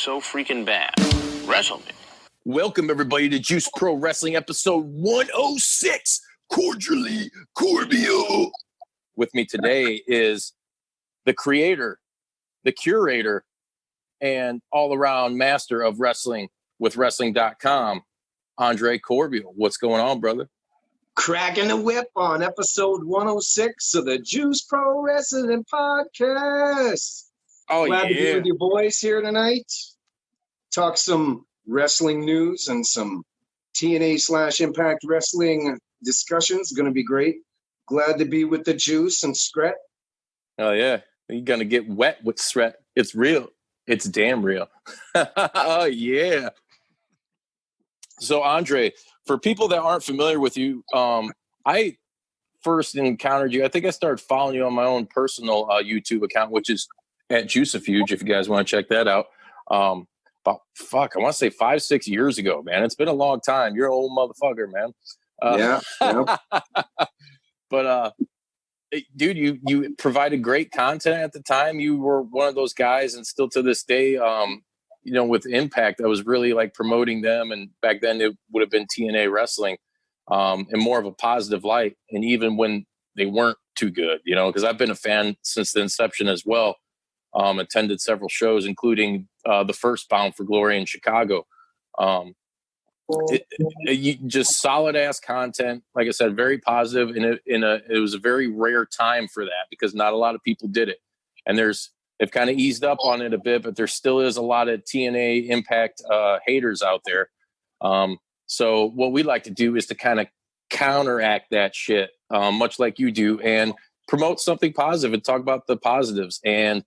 so freaking bad. Wrestle me. Welcome, everybody, to Juice Pro Wrestling episode 106. Cordially, Corbeil. With me today is the creator, the curator, and all-around master of wrestling with wrestling.com, Andre Corbeil. What's going on, brother? Cracking the whip on episode 106 of the Juice Pro Wrestling Podcast. Oh, Glad to be yeah. with you boys here tonight. Talk some wrestling news and some TNA/Impact Wrestling discussions. Going to be great. Glad to be with the Juice and Sreten. Oh, yeah. You're going to get wet with Sreten. It's real. It's damn real. Oh, yeah. So, Andre, for people that aren't familiar with you, I first encountered you. I think I started following you on my own personal YouTube account, which is at Juiceafuge, if you guys want to check that out. I want to say 5-6 years ago, man. It's been a long time. You're an old motherfucker, man. Yeah. But dude, you provided great content at the time. You were one of those guys, and still to this day, with Impact, I was really like promoting them. And back then it would have been TNA wrestling, in more of a positive light. And even when they weren't too good, because I've been a fan since the inception as well. Attended several shows, including the first Bound for Glory in Chicago. Just solid ass content. Like I said, very positive. And it was a very rare time for that because not a lot of people did it. And they've kind of eased up on it a bit, but there still is a lot of TNA Impact haters out there. So what we like to do is to kind of counteract that shit, much like you do, and promote something positive and talk about the positives. And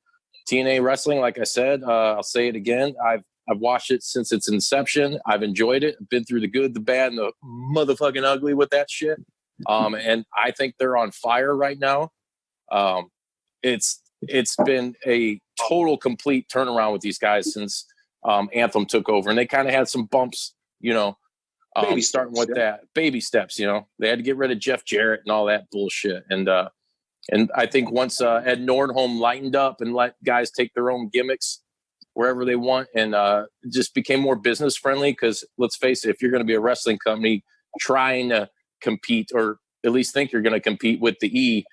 TNA wrestling, like I said, I'll say it again. I've watched it since its inception. I've enjoyed it. I've been through the good, the bad, and the motherfucking ugly with that shit. And I think they're on fire right now. It's been a total complete turnaround with these guys since Anthem took over, and they kind of had some bumps, starting with that baby steps. They had to get rid of Jeff Jarrett and all that bullshit, and I think once Ed Nordholm lightened up and let guys take their own gimmicks wherever they want, and just became more business friendly. Because let's face it, if you're going to be a wrestling company trying to compete, or at least think you're going to compete with the E,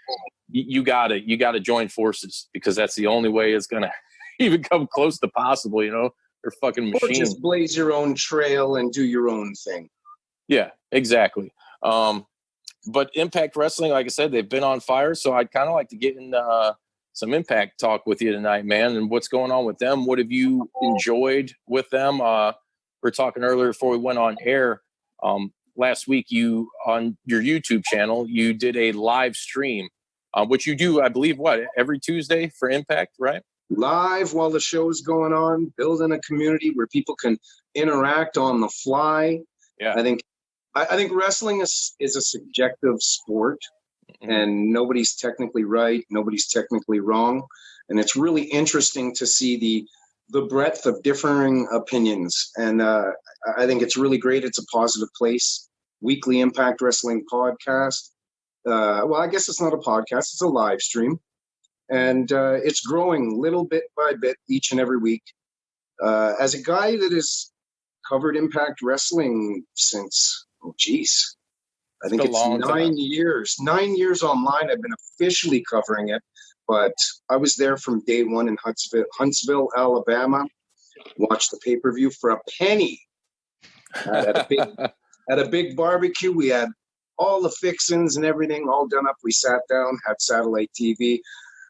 you gotta join forces, because that's the only way it's going to even come close to possible. They're fucking machines. Or just blaze your own trail and do your own thing. Yeah, exactly. But Impact Wrestling, like I said, they've been on fire. So I'd kind of like to get into some Impact talk with you tonight, man. And what's going on with them? What have you enjoyed with them? We were talking earlier before we went on air. Last week, you on your YouTube channel, you did a live stream, which you do, I believe, every Tuesday for Impact, right? Live while the show's going on, building a community where people can interact on the fly. Yeah, I think wrestling is a subjective sport, and nobody's technically right, nobody's technically wrong, and it's really interesting to see the breadth of differing opinions. And I think it's really great. It's a positive place. Weekly Impact Wrestling podcast. Well, I guess it's not a podcast; it's a live stream, and it's growing little bit by bit each and every week. As a guy that has covered Impact Wrestling since, I think it's 9 years. 9 years online. I've been officially covering it, but I was there from day one in Huntsville, Alabama. Watched the pay-per-view for a penny at a big barbecue. We had all the fixings and everything all done up. We sat down, had satellite TV.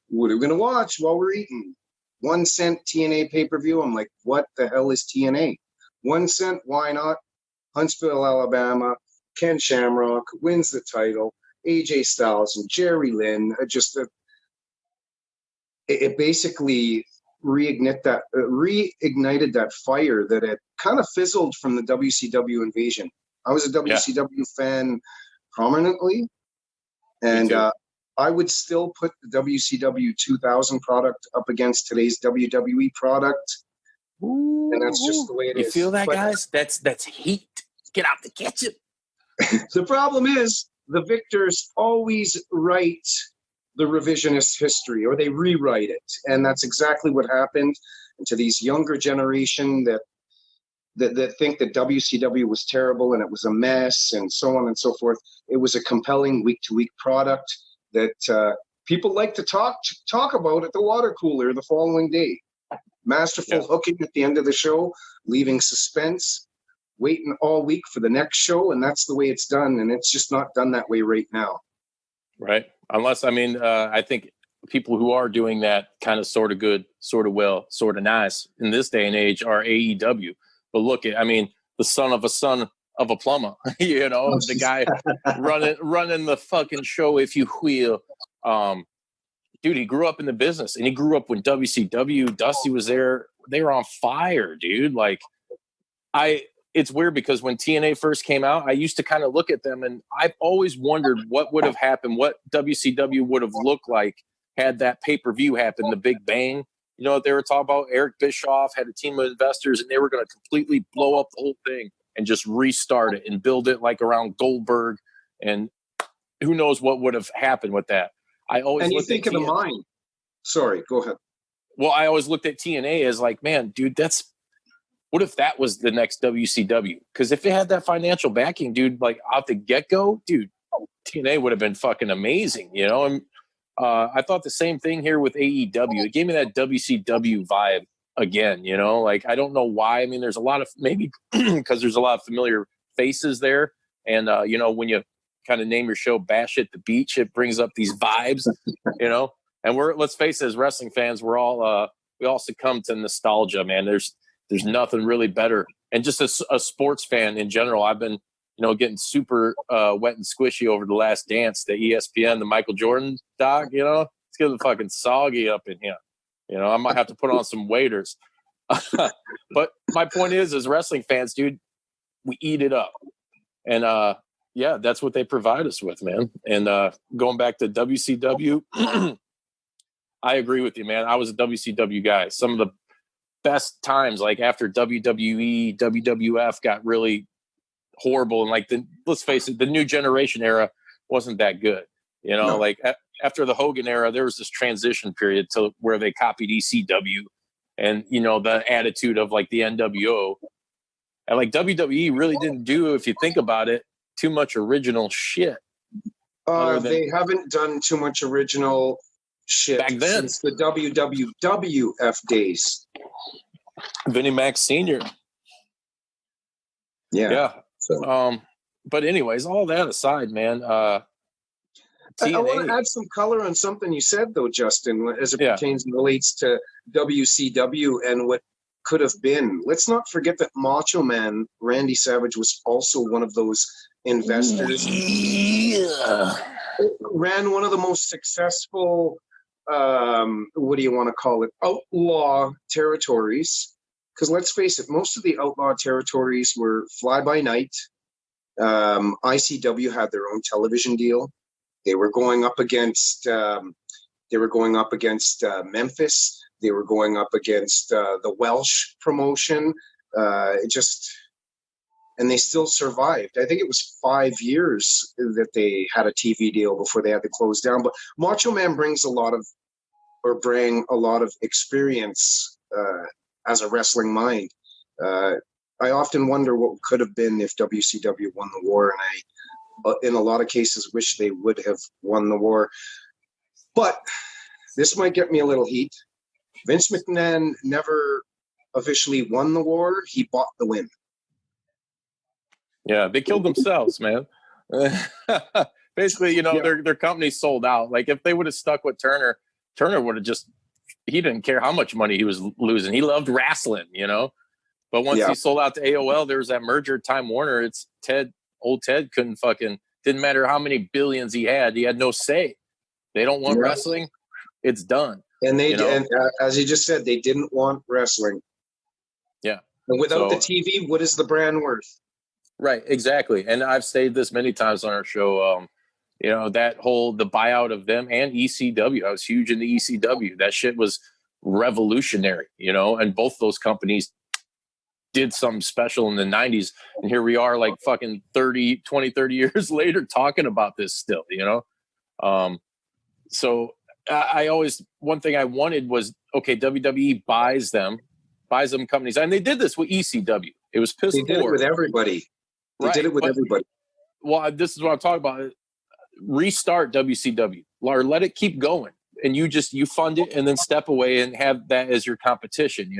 What are we going to watch while we're eating? 1 cent TNA pay-per-view. I'm like, what the hell is TNA? 1 cent, why not? Huntsville, Alabama. Ken Shamrock wins the title. AJ Styles and Jerry Lynn. It basically reignited that fire that had kind of fizzled from the WCW invasion. I was a WCW fan prominently, and I would still put the WCW 2000 product up against today's WWE product. Ooh, and that's just the way it is. You feel that, guys? That's heat. Get out the kitchen. The problem is the victors always write the revisionist history, or they rewrite it. And that's exactly what happened. and to these younger generation that think that WCW was terrible and it was a mess and so on and so forth. It was a compelling week-to-week product that people like to talk about at the water cooler the following day. Masterful hooking at the end of the show, leaving suspense, waiting all week for the next show, and that's the way it's done, and it's just not done that way right now. Right. Unless, I think people who are doing that kind of sort of good, sort of well, sort of nice in this day and age are AEW. But look at, the son of a plumber, the guy running the fucking show, if you will. Dude, he grew up in the business, and he grew up when WCW, Dusty was there. They were on fire, dude. It's weird because when TNA first came out, I used to kind of look at them, and I've always wondered what would have happened, what WCW would have looked like had that pay-per-view happen, the Big Bang. They were talking about Eric Bischoff had a team of investors, and they were going to completely blow up the whole thing and just restart it and build it like around Goldberg. And who knows what would have happened with that. I always you think of the mind. Sorry, go ahead. Well, I always looked at TNA as like, man, dude, what if that was the next WCW? Because if it had that financial backing, dude, like out the get-go, dude, TNA would have been fucking amazing, And I thought the same thing here with AEW. It gave me that WCW vibe again, I don't know why. There's a lot of, maybe because there's a lot of familiar faces there. And, when you kind of name your show Bash at the Beach, it brings up these vibes, and let's face it, as wrestling fans, we all succumb to nostalgia, man. There's nothing really better. And just as a sports fan in general, I've been, getting super wet and squishy over the Last Dance, the ESPN, the Michael Jordan doc, it's getting fucking soggy up in here. I might have to put on some waders. But my point is, as wrestling fans, dude, we eat it up. And, that's what they provide us with, man. And going back to WCW, I agree with you, man. I was a WCW guy. Some of the best times, like after WWE, WWF got really horrible, and let's face it, the New Generation era wasn't that good. No. After the Hogan era, there was this transition period to where they copied ECW, and the attitude of the NWO, and WWE really didn't do, if you think about it, too much original shit. They haven't done too much original shit back then since the WWF days. Vinnie Mac Sr. Yeah. So. But anyways, all that aside, man. I want to add some color on something you said, though, Justin, as it pertains and relates to WCW and what could have been. Let's not forget that Macho Man Randy Savage was also one of those investors. Yeah. Ran one of the most successful, what do you want to call it, outlaw territories. Because let's face it, most of the outlaw territories were fly-by-night. ICW had their own television deal. They were going up against Memphis. They were going up against the Welsh promotion. And they still survived. I think it was 5 years that they had a TV deal before they had to close down. But Macho Man brang a lot of experience as a wrestling mind. I often wonder what could have been if WCW won the war, and I, in a lot of cases, wish they would have won the war. But this might get me a little heat. Vince McMahon never officially won the war. He bought the win. Yeah, they killed themselves, man. Basically, their company sold out. If they would have stuck with Turner would have he didn't care how much money he was losing. He loved wrestling, But once he sold out to AOL, there was that merger at Time Warner. It's old Ted didn't matter how many billions he had no say. They don't want wrestling. It's done. And and as you just said, they didn't want wrestling. Yeah. And without the TV, what is the brand worth? Right, exactly. And I've stated this many times on our show. The buyout of them and ECW. I was huge in the ECW. That shit was revolutionary, and both those companies did something special in the 90s. And here we are fucking 30 years later talking about this still, So I always, one thing I wanted was, okay, WWE buys them companies. And they did this with ECW. It was piss They did it with everybody. They did it with everybody. Well, this is what I'm talking about. Restart WCW or let it keep going. And you fund it and then step away and have that as your competition.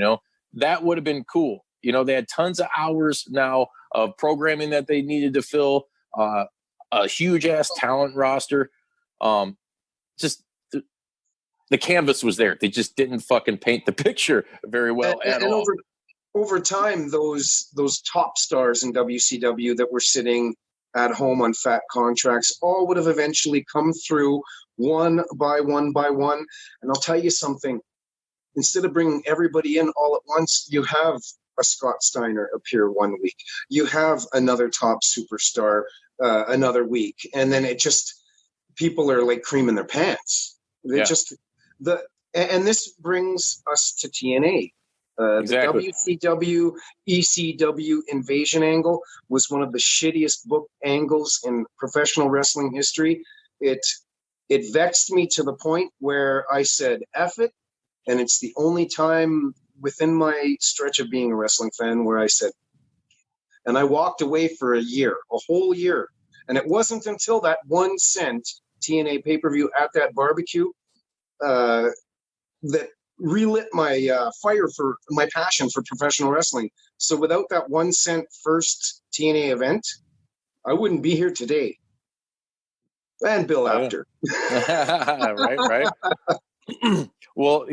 That would have been cool. They had tons of hours now of programming that they needed to fill, a huge ass talent roster. Just the canvas was there. They just didn't fucking paint the picture very well at all. Over time, those top stars in WCW that were sitting at home on fat contracts all would have eventually come through one by one by one. And I'll tell you something, instead of bringing everybody in all at once, you have a Scott Steiner appear one week. You have another top superstar another week. And then people are like creaming their pants. And this brings us to TNA. Exactly. The WCW, ECW invasion angle was one of the shittiest book angles in professional wrestling history. It vexed me to the point where I said, F it. And it's the only time within my stretch of being a wrestling fan where I said, and I walked away for a whole year. And it wasn't until that 1 cent TNA pay-per-view at that barbecue that relit my fire for my passion for professional wrestling. So without that 1 cent first TNA event, I wouldn't be here today. And Bill Apter. Right. Well,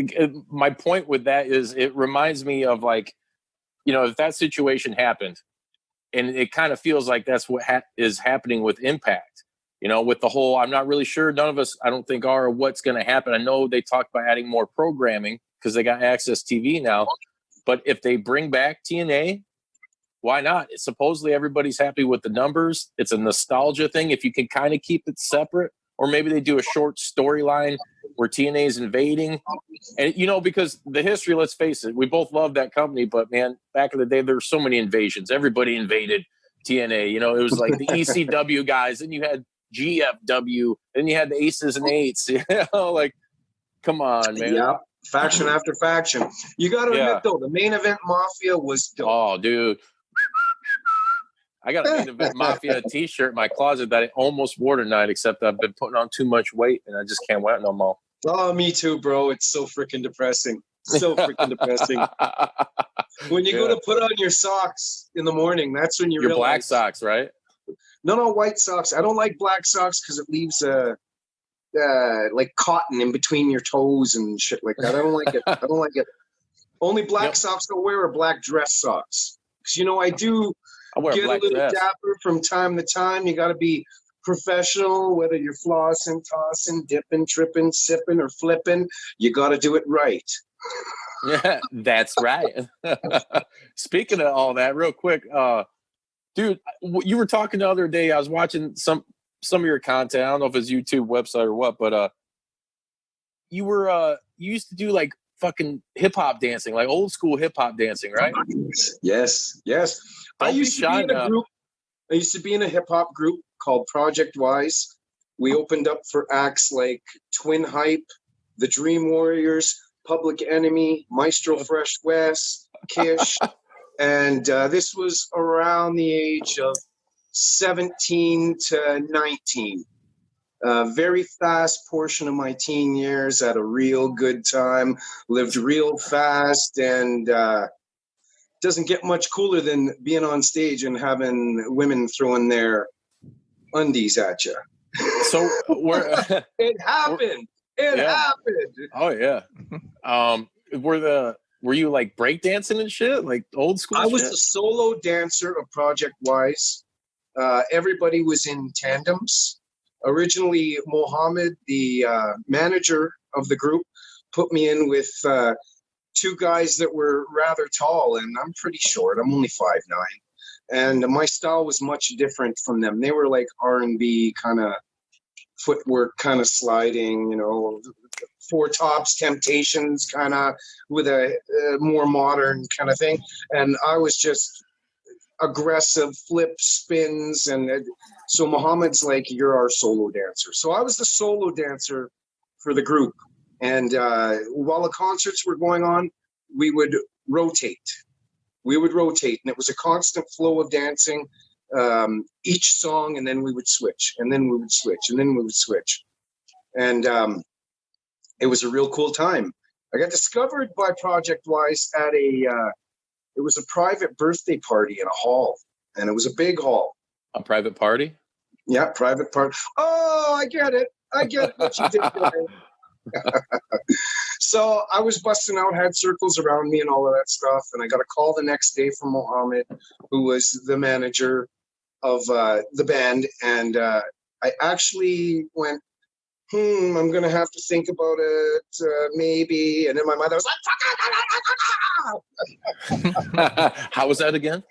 my point with that is it reminds me of if that situation happened, and it kind of feels like that's what is happening with Impact. With the whole, I'm not really sure. None of us, I don't think, are what's going to happen. I know they talked about adding more programming because they got Access TV now. But if they bring back TNA, why not? Supposedly everybody's happy with the numbers. It's a nostalgia thing. If you can kind of keep it separate, or maybe they do a short storyline where TNA is invading. And, because the history, let's face it, we both love that company. But, man, back in the day, there were so many invasions. Everybody invaded TNA. It was like the ECW guys. And you had GFW, and you had the Aces and Eights. Come on, man. Yeah, faction after faction. You got to admit, though, the main event Mafia was dope. Oh, dude. I got a main event Mafia t-shirt in my closet that I almost wore tonight, except I've been putting on too much weight, and I just can't wear it no more. Oh, me too, bro. It's so freaking depressing. So freaking depressing. When you go to put on your socks in the morning, that's when you realize. Your black socks, right? No, white socks. I don't like black socks because it leaves like cotton in between your toes and shit like that. I don't like it. Only black socks I'll wear are black dress socks. Because, I do get a little dapper from time to time. You got to be professional, whether you're flossing, tossing, dipping, tripping, sipping, or flipping. You got to do it right. Yeah, that's right. Speaking of all that, real quick, dude, you were talking the other day. I was watching some of your content. I don't know if it's YouTube, website, or what, but you used to do like fucking hip hop dancing, like old school hip hop dancing, right? Yes. I used to be in a hip hop group called Project Wise. We opened up for acts like Twin Hype, The Dream Warriors, Public Enemy, Maestro Fresh West, Kish. And this was around the age of 17 to 19. Very fast portion of my teen years, had a real good time, lived real fast, and doesn't get much cooler than being on stage and having women throwing their undies at you. So it happened. It happened. Oh yeah. Were you like breakdancing and shit, like old school? I was the solo dancer of Project Wise. Everybody was in tandems. Originally, Mohammed, the manager of the group, put me in with two guys that were rather tall, and I'm pretty short. I'm only 5'9", and my style was much different from them. They were like R&B kind of footwork, kind of sliding, Four Tops, Temptations, kind of with a more modern kind of thing. And I was just aggressive flip spins. And so Muhammad's like, you're our solo dancer. So I was the solo dancer for the group. And while the concerts were going on, we would rotate. And it was a constant flow of dancing, each song, and then we would switch, and then we would switch, and then we would switch. And it was a real cool time. I got discovered by Project Wise at it was a private birthday party in a hall, and it was a big hall. A private party? Yeah, private party. Oh, I get it what you did there. So I was busting out, had circles around me and all of that stuff. And I got a call the next day from Mohammed, who was the manager of the band. And I actually went, I'm going to have to think about it, maybe. And then my mother was like, how was that again?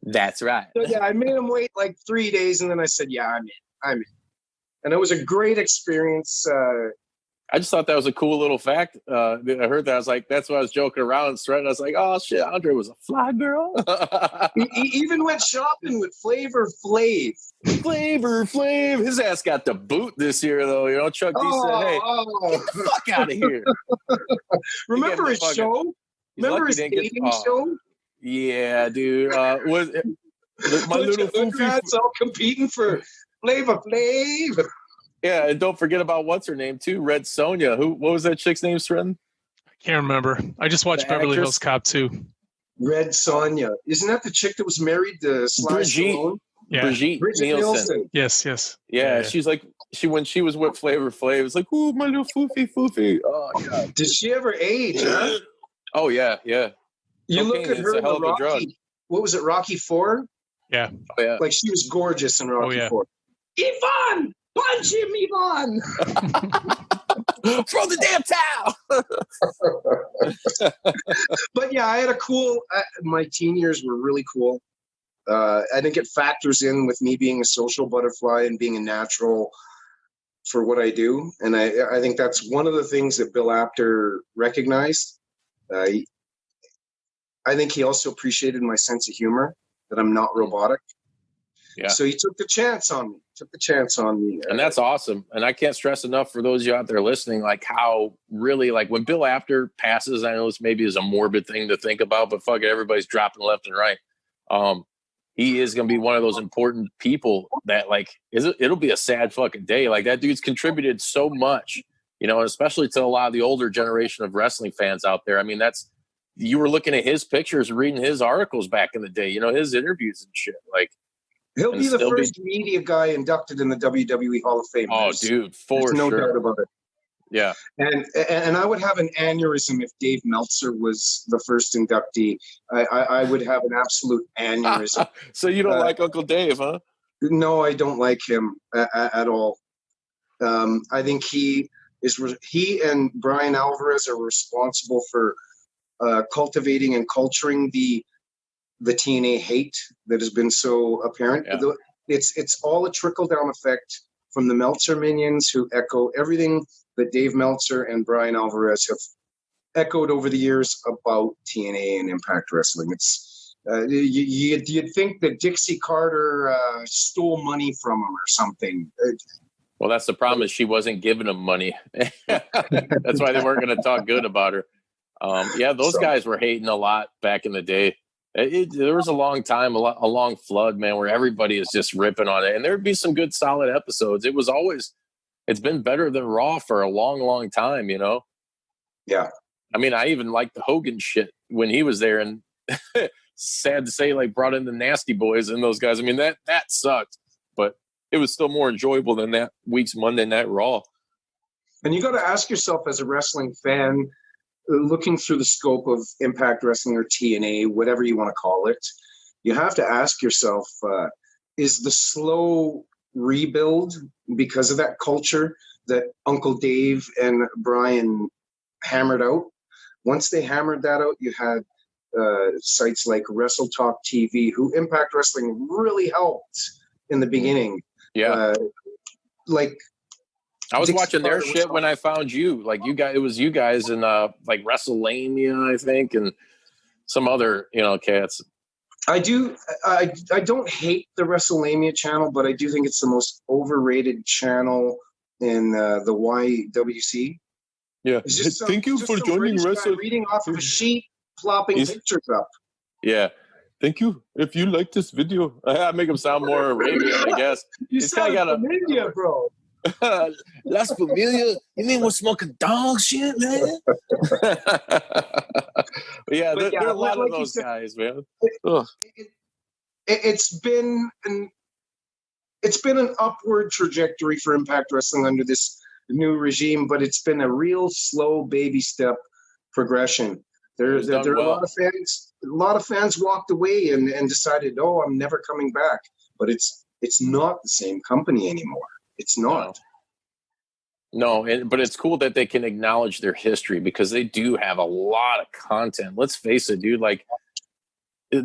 That's right. So, yeah, I made him wait like 3 days. And then I said, yeah, I'm in. And it was a great experience. I just thought that was a cool little fact. I heard that. I was like, that's why I was joking around and Sreten. I was like, oh shit, Andre was a fly girl. He even went shopping with Flavor Flav. Flavor Flav. His ass got the boot this year, though. You know, Chuck D said, hey, get the fuck out of here. Remember his show? Remember his dating show? Yeah, dude. Was my little foofy all competing for Flavor Flav. Yeah, and don't forget about what's her name too, Red Sonja. What was that chick's name, Sreten? I can't remember. I just watched Beverly Hills Cop 2. Red Sonja. Isn't that the chick that was married to Sly Stallone? Yeah. Brigitte Nielsen. Yes. Yeah, she's like when she was with Flavor Flav, it's like, ooh, my little foofy. Oh yeah. Did she ever age, huh? Oh yeah. You look at her in the Rocky. What was it, Rocky 4? Yeah. Oh yeah. Like she was gorgeous in Rocky 4. Yvonne! Punch him, Yvonne! Throw the damn towel! But yeah, I had a cool, my teen years were really cool. I think it factors in with me being a social butterfly and being a natural for what I do. And I think that's one of the things that Bill Apter recognized. I think he also appreciated my sense of humor, that I'm not robotic. Yeah. So he took the chance on me. And that's awesome. And I can't stress enough for those of you out there listening, like how really, like when Bill Apter passes, I know this maybe is a morbid thing to think about, but fuck it, everybody's dropping left and right. He is going to be one of those important people that like, it'll be a sad fucking day. Like that dude's contributed so much, you know, especially to a lot of the older generation of wrestling fans out there. I mean, you were looking at his pictures, reading his articles back in the day, you know, his interviews and shit. Like, he'll be the first media guy inducted in the WWE Hall of Fame. Oh, dude, There's no doubt about it. Yeah. And I would have an aneurysm if Dave Meltzer was the first inductee. I would have an absolute aneurysm. So you don't like Uncle Dave, huh? No, I don't like him at all. I think he and Brian Alvarez are responsible for cultivating and culturing the TNA hate that has been so apparent. Yeah. It's all a trickle-down effect from the Meltzer minions who echo everything that Dave Meltzer and Brian Alvarez have echoed over the years about TNA and Impact Wrestling. It's you'd think that Dixie Carter stole money from him or something. Well, that's the problem is she wasn't giving him money. That's why they weren't going to talk good about her. Those guys were hating a lot back in the day. There was a long time, a long flood, man, where everybody is just ripping on it. And there'd be some good, solid episodes. It's been better than Raw for a long, long time, you know? Yeah. I mean, I even liked the Hogan shit when he was there. And sad to say, like, brought in the Nasty Boys and those guys. I mean, that sucked. But it was still more enjoyable than that week's Monday Night Raw. And you got to ask yourself as a wrestling fan, looking through the scope of Impact Wrestling or TNA, whatever you want to call it, you have to ask yourself, is the slow rebuild because of that culture that Uncle Dave and Brian hammered out? Once they hammered that out, you had sites like Wrestle Talk TV, who Impact Wrestling really helped in the beginning. Yeah. I was watching their shit when I found you. Like you guys, it was you guys in like WrestleMania, I think, and some other, cats. I do. I don't hate the WrestleMania channel, but I do think it's the most overrated channel in the YWC. Yeah. It's just Thank you just for some joining British guy Wrestle. reading off of a sheet, plopping pictures up. Yeah. Thank you. If you like this video, I make him sound more Arabian, I guess. You sound familiar, bro. Las Familia? You mean we're smoking dog shit, man? Yeah, there are a lot of those guys, man. It's been an upward trajectory for Impact Wrestling under this new regime, but it's been a real slow baby step progression. There are a lot of fans. A lot of fans walked away and decided, "Oh, I'm never coming back." But it's not the same company anymore. It's not. No, but it's cool that they can acknowledge their history because they do have a lot of content. Let's face it, dude. Like,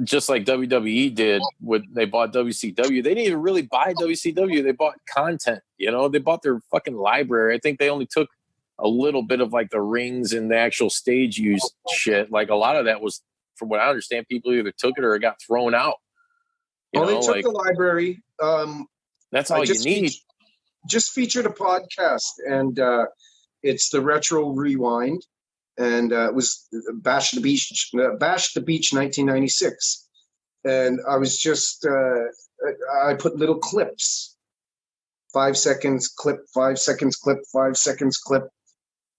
just like WWE did when they bought WCW, they didn't even really buy WCW. They bought content. You know, they bought their fucking library. I think they only took a little bit of like the rings and the actual stage use shit. Like a lot of that was, from what I understand, people either took it or it got thrown out. They took the library. That's all you need. Just featured a podcast, and it's the Retro Rewind, and it was Bash the Beach 1996, and I was just I put little clips, 5 seconds clip, 5 seconds clip, 5 seconds clip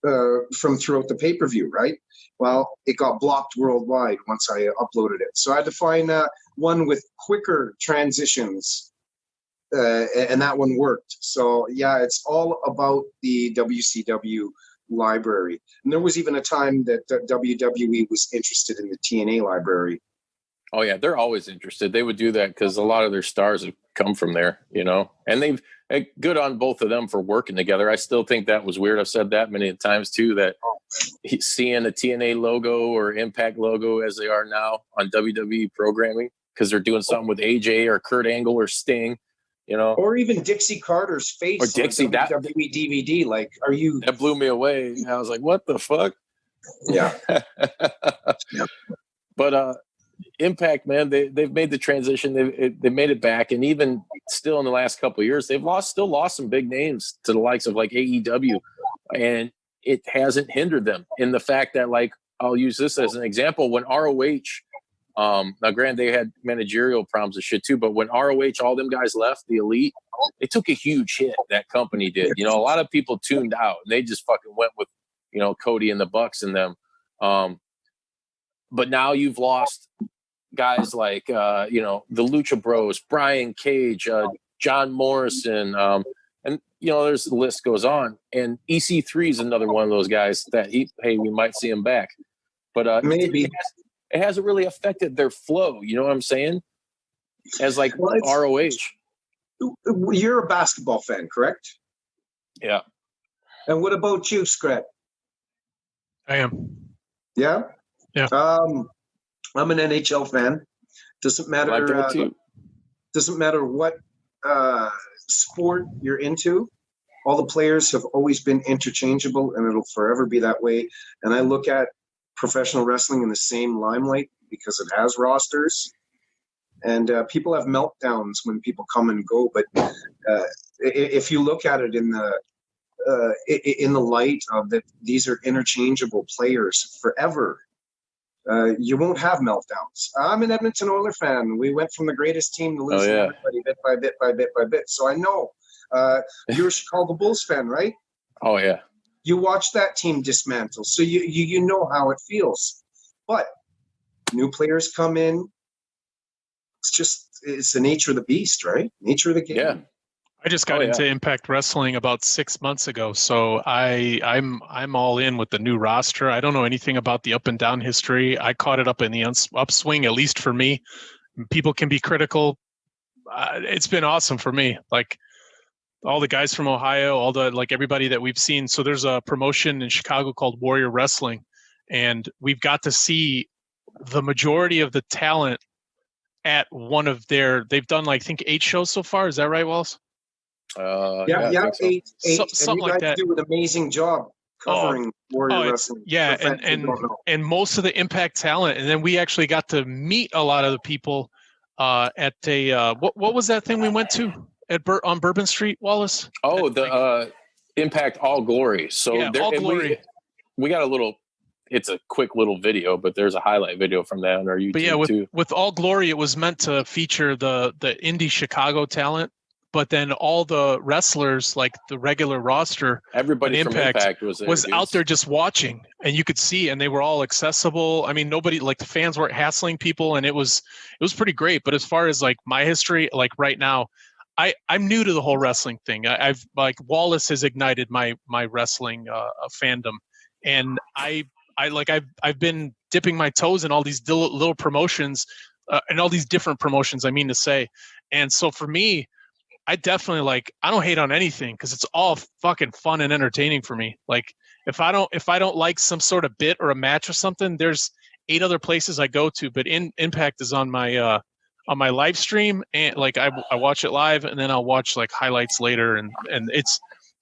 from throughout the pay-per-view, right? Well, it got blocked worldwide once I uploaded it, so I had to find one with quicker transitions. And that one worked. So yeah, it's all about the WCW library. And there was even a time that WWE was interested in the TNA library. Oh yeah, they're always interested. They would do that because a lot of their stars have come from there, you know. And they've good on both of them for working together. I still think that was weird. I've said that many times too. That seeing a TNA logo or Impact logo as they are now on WWE programming because they're doing something with AJ or Kurt Angle or Sting. You know, or even Dixie Carter's face, or Dixie, on WWE DVD. Like, are you? That blew me away. I was like, "What the fuck?" Yeah. But Impact, man, they've made the transition. They made it back, and even still in the last couple of years, they've still lost some big names to the likes of like AEW, and it hasn't hindered them in the fact that, like, I'll use this as an example. When ROH. Now, granted, they had managerial problems and shit too, but when ROH, all them guys left, the Elite, they took a huge hit. That company did. You know, a lot of people tuned out, and they just fucking went with, you know, Cody and the Bucks and them. But now you've lost guys like, you know, the Lucha Bros, Brian Cage, John Morrison, and you know, the list goes on. And EC3 is another one of those guys that we might see him back, but maybe. It hasn't really affected their flow. You know what I'm saying? As like ROH. You're a basketball fan, correct? Yeah. And what about you, Scrat? I am. Yeah? Yeah. I'm an NHL fan. Doesn't matter. Like that too. Doesn't matter what sport you're into. All the players have always been interchangeable, and it'll forever be that way. And I look at professional wrestling in the same limelight because it has rosters, and people have meltdowns when people come and go. But if you look at it in the light of that, these are interchangeable players forever. You won't have meltdowns. I'm an Edmonton Oilers fan. We went from the greatest team to losing everybody bit by bit by bit by bit. So I know you're a Chicago Bulls fan, right? Oh yeah. You watch that team dismantle, so you know how it feels. But new players come in. It's the nature of the beast, right? Nature of the game. Yeah. I just got into Impact Wrestling about 6 months ago, so I'm all in with the new roster. I don't know anything about the up and down history. I caught it up in the upswing, at least for me. People can be critical. It's been awesome for me. Like, all the guys from Ohio, everybody that we've seen. So there's a promotion in Chicago called Warrior Wrestling, and we've got to see the majority of the talent at one of they've done like, I think 8 shows so far. Is that right, Wallace? Yeah, 8. Something like that. Do an amazing job. covering Warrior Wrestling. Yeah, for fans who don't know. and most of the Impact talent, and then we actually got to meet a lot of the people at a what was that thing we went to at on Bourbon Street, Wallace? Oh, the Impact All Glory. So yeah, All Glory. We got a little. It's a quick little video, but there's a highlight video from that on our YouTube but yeah, too. With All Glory, it was meant to feature the indie Chicago talent, but then all the wrestlers, like the regular roster, Everybody from Impact was there, out there just watching, and you could see, and they were all accessible. I mean, nobody, like the fans weren't hassling people, and it was pretty great. But as far as like my history, like right now, I'm new to the whole wrestling thing. I've like Wallace has ignited my wrestling fandom, and I've been dipping my toes in all these little promotions, and all these different promotions, I mean to say. And so for me, I definitely I don't hate on anything because it's all fucking fun and entertaining for me. Like if I don't like some sort of bit or a match or something, there's 8 other places I go to, but Impact is on my live stream, and like I watch it live, and then I'll watch like highlights later, and it's,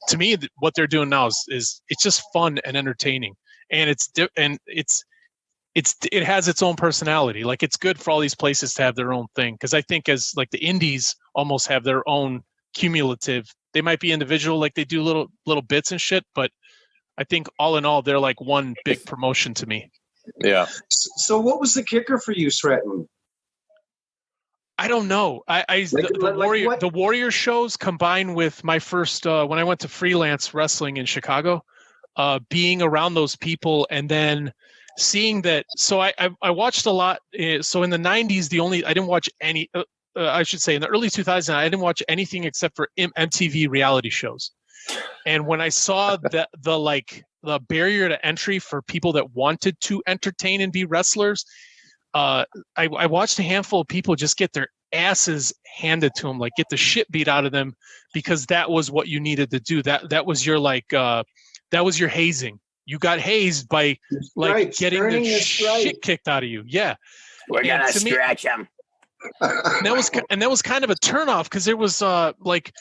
to me, what they're doing now is it's just fun and entertaining. And it has its own personality. Like it's good for all these places to have their own thing. Because I think as like the indies almost have their own cumulative. They might be individual, like they do little bits and shit, but I think all in all, they're like one big promotion to me. Yeah. So what was the kicker for you, Sreten? I don't know. The Warrior shows combined with my first when I went to freelance wrestling in Chicago. Being around those people, and then seeing that. So I watched a lot. So in the 90s, I didn't watch any, I should say in the early 2000s, I didn't watch anything except for MTV reality shows. And when I saw that the barrier to entry for people that wanted to entertain and be wrestlers, I watched a handful of people just get their asses handed to them, like get the shit beat out of them, because that was what you needed to do. That was your that was your hazing. You got hazed by getting the shit kicked out of you. Yeah. We're gonna stretch him. And that was kind of a turnoff, because there was like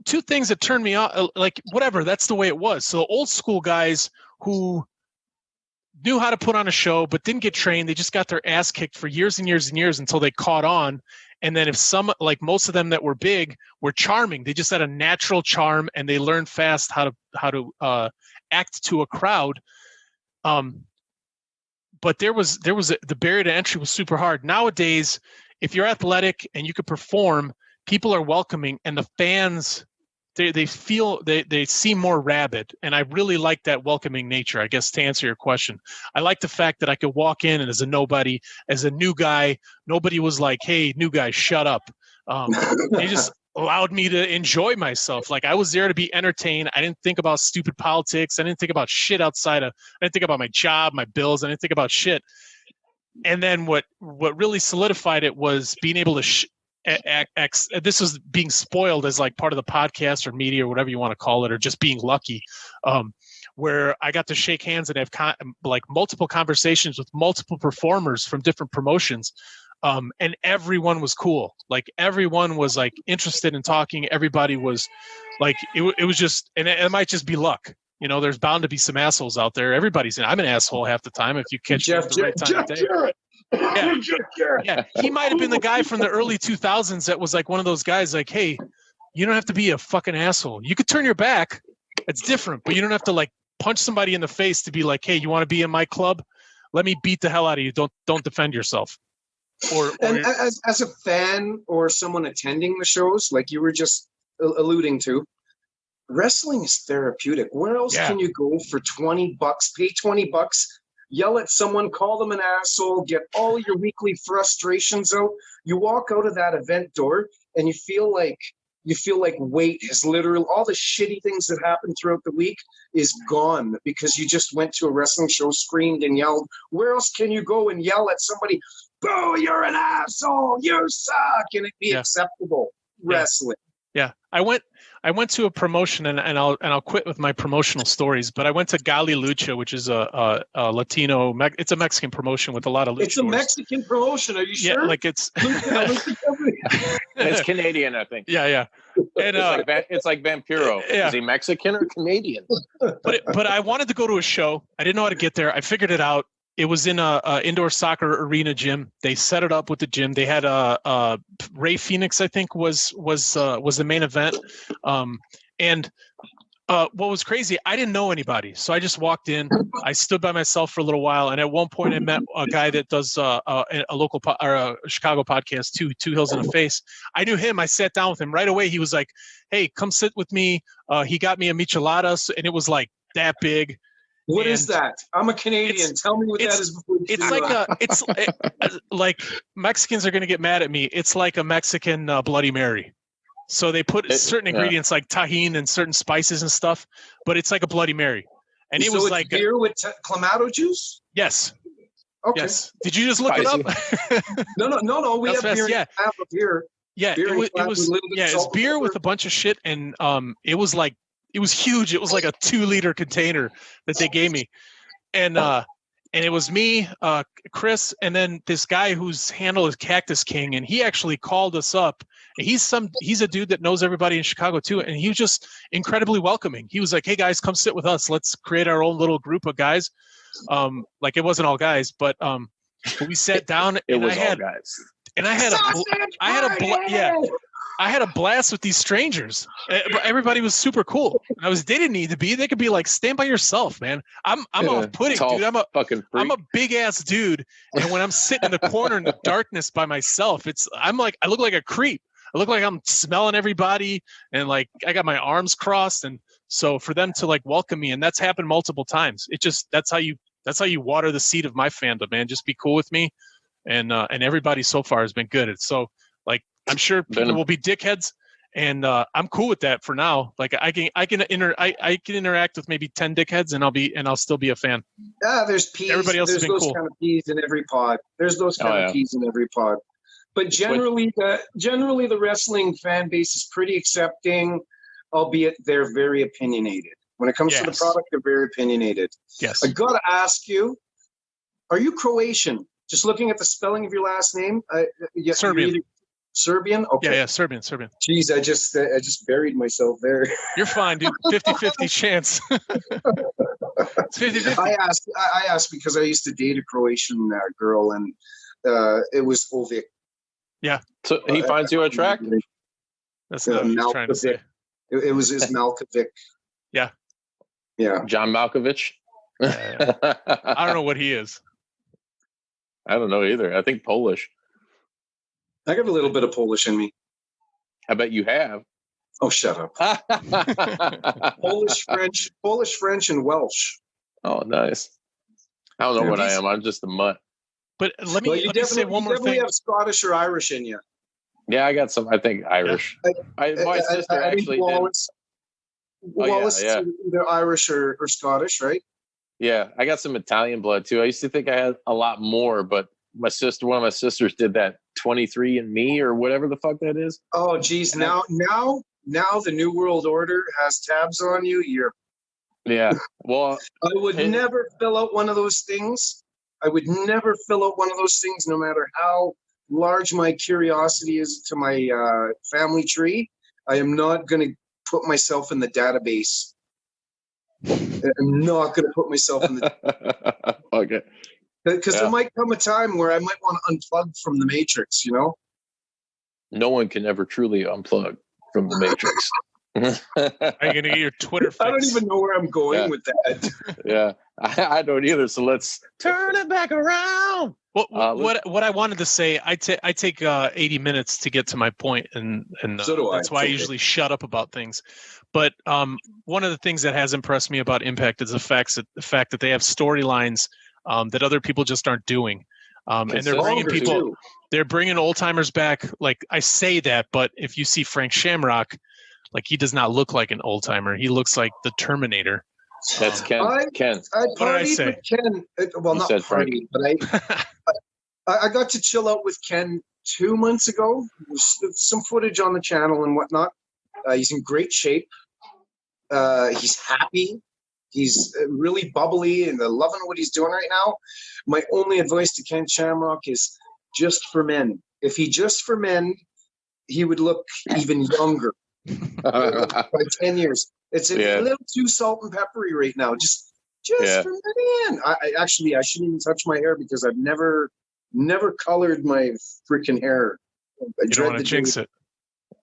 2 things that turned me off. Like whatever, that's the way it was. So old school guys who knew how to put on a show but didn't get trained, they just got their ass kicked for years and years and years until they caught on. And then if most of them that were big were charming, they just had a natural charm, and they learned fast how to act to a crowd. But there was the barrier to entry was super hard. Nowadays, if you're athletic and you could perform, people are welcoming, and the fans they seem more rabid, and I really like that welcoming nature. I guess to answer your question, I like the fact that I could walk in and as a nobody, as a new guy, nobody was like, "Hey, new guy, shut up." They just allowed me to enjoy myself. Like I was there to be entertained. I didn't think about stupid politics. I didn't think about shit I didn't think about my job, my bills. I didn't think about shit. And then what really solidified it was being able to this was being spoiled as like part of the podcast or media or whatever you want to call it, or just being lucky, where I got to shake hands and have multiple conversations with multiple performers from different promotions. And everyone was cool. Like everyone was like interested in talking. Everybody was like, it was just, and it might just be luck. You know, there's bound to be some assholes out there. I'm an asshole half the time if you catch me at the right time of day. Yeah, he might have been the guy from the early 2000s that was like one of those guys like, hey, you don't have to be a fucking asshole. You could turn your back. It's different, but you don't have to like punch somebody in the face to be like, hey, you want to be in my club? Let me beat the hell out of you. Don't defend yourself. And as a fan or someone attending the shows, like you were just alluding to, wrestling is therapeutic. Where else can you go for $20? Pay $20, yell at someone, call them an asshole, get all your weekly frustrations out. You walk out of that event door and you feel like weight is literally, all the shitty things that happened throughout the week is gone because you just went to a wrestling show, screamed and yelled. Where else can you go and yell at somebody, "Boo, you're an asshole, you suck," and it be acceptable? Wrestling. Yeah, I went to a promotion, and I'll quit with my promotional stories. But I went to Gali Lucha, which is a Latino. It's a Mexican promotion with a lot of luchadors. It's a Mexican promotion. Are you sure? Yeah, like it's It's Canadian, I think. Yeah. And It's like Vampiro. Yeah. Is he Mexican or Canadian? But I wanted to go to a show. I didn't know how to get there. I figured it out. It was in a indoor soccer arena gym. They set it up with the gym. They had Ray Phoenix, I think, was the main event. And what was crazy, I didn't know anybody, so I just walked in. I stood by myself for a little while, and at one point, I met a guy that does a local or a Chicago podcast, Two Hills and a Face. I knew him. I sat down with him right away. He was like, "Hey, come sit with me." He got me a micheladas, and it was like that big. What is that? I'm a Canadian. Tell me what that is before you It's like Mexicans are going to get mad at me. It's like a Mexican Bloody Mary. So they put certain ingredients like tahini and certain spices and stuff, but it's like a Bloody Mary. And it was like beer with clamato juice? Yes. Okay. Yes. Did you just look it up? No. We have beer. Yeah. Half of beer. Yeah. It was beer with a bunch of shit, and it was huge. It was like a 2-liter container that they gave me. And it was me, Chris, and then this guy whose handle is Cactus King, and he actually called us up. He's a dude that knows everybody in Chicago too, and he was just incredibly welcoming. He was like, "Hey guys, come sit with us. Let's create our own little group of guys." Like it wasn't all guys, but we sat down. It was all guys. And I had a blast with these strangers. Everybody was super cool. They didn't need to be. They could be like, stand by yourself, man. I'm off-putting, dude. I'm a big ass dude, and when I'm sitting in the corner in the darkness by myself, I look like a creep. I look like I'm smelling everybody, and like I got my arms crossed. And so for them to like welcome me, and that's happened multiple times. That's how you water the seed of my fandom, man. Just be cool with me, and everybody so far has been good. It's so like. I'm sure people will be dickheads, and I'm cool with that for now. Like I can interact with maybe 10 dickheads, and I'll still be a fan. Yeah, there's peas. Everybody else there's has been those cool. kind of peas in every pod. There's those kind of peas in every pod. But generally, the wrestling fan base is pretty accepting, albeit they're very opinionated. When it comes to the product, they're very opinionated. Yes. I gotta ask you, are you Croatian? Just looking at the spelling of your last name, Serbian. Serbian? Okay. Yeah, Serbian. Jeez, I just buried myself there. You're fine, dude. 50-50 chance. It's 50-50. I asked because I used to date a Croatian girl, and it was Ovic. Yeah. So he finds you attractive? That's not what he's trying to say. It was Malkovic. Yeah. Yeah. John Malkovich? Yeah. I don't know what he is. I don't know either. I think Polish. I got a little bit of Polish in me. I bet you have. Oh, shut up. Polish, French, and Welsh. Oh, nice. I don't know what I am. I'm just a mutt. But let me say one more thing. You definitely have Scottish or Irish in you. Yeah, I got some, I think, Irish. My sister actually Wallace, did. Wallace is either Irish or Scottish, right? Yeah, I got some Italian blood, too. I used to think I had a lot more, but one of my sisters did that 23andMe or whatever the fuck that is. Oh, geez. Now the New World Order has tabs on you. Yeah. Well, I would never fill out one of those things. No matter how large my curiosity is to my family tree. I am not going to put myself in the database. I'm not going to put myself in the okay. Because there might come a time where I might want to unplug from the Matrix, you know? No one can ever truly unplug from the Matrix. Are you going to get your Twitter fix? I don't even know where I'm going with that. Yeah, I don't either. So let's turn it back around. Well, what I wanted to say, I take 80 minutes to get to my point, and so do that's why I usually shut up about things. But one of the things that has impressed me about Impact is the fact that they have storylines that other people just aren't doing, and they're bringing people. They're bringing old timers back. Like I say that, but if you see Frank Shamrock, like he does not look like an old timer. He looks like the Terminator. That's Ken. I what did I say? With Ken. Well, not party, but I got to chill out with Ken 2 months ago. Some footage on the channel and whatnot. He's in great shape. He's happy. He's really bubbly and loving what he's doing right now. My only advice to Ken Shamrock is just for men. If he just for men, he would look even younger by 10 years. It's a little too salt and peppery right now. Just for men. I shouldn't even touch my hair because I've never colored my freaking hair. You don't want to jinx it.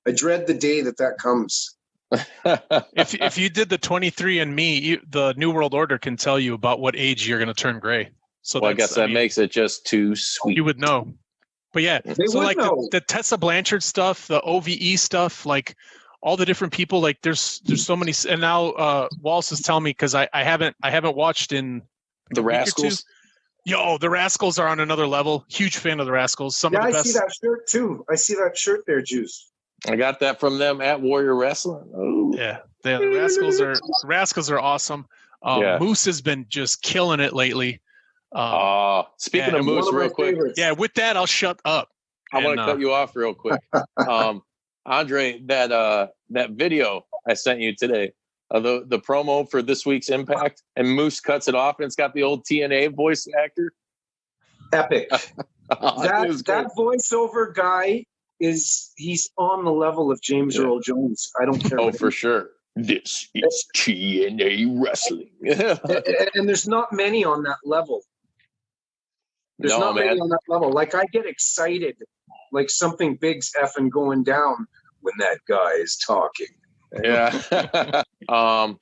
I dread the day that comes. If you did the 23andMe, the New World Order can tell you about what age you're going to turn gray. So I guess that makes it just too sweet. You would know. But yeah, so like the Tessa Blanchard stuff, the OVE stuff, like all the different people, like there's so many. And now Wallace is telling me because I haven't watched in the Rascals. Yo, the Rascals are on another level. Huge fan of the Rascals. Some of the best. I see that shirt too. I see that shirt there, Juice. I got that from them at Warrior Wrestling. Oh. Yeah, the Rascals are awesome. Moose has been just killing it lately. Speaking of Moose, real quick. Favorites. Yeah, with that, I'll shut up. I want to cut you off real quick. Andre, that video I sent you today, the promo for this week's Impact, and Moose cuts it off, and it's got the old TNA voice actor. Epic. that voiceover guy he's on the level of James Earl Jones. I don't care. Oh, for sure. This is TNA wrestling. And there's not many on that level. Many on that level. Like, I get excited, like something big's effing going down when that guy is talking. Yeah. All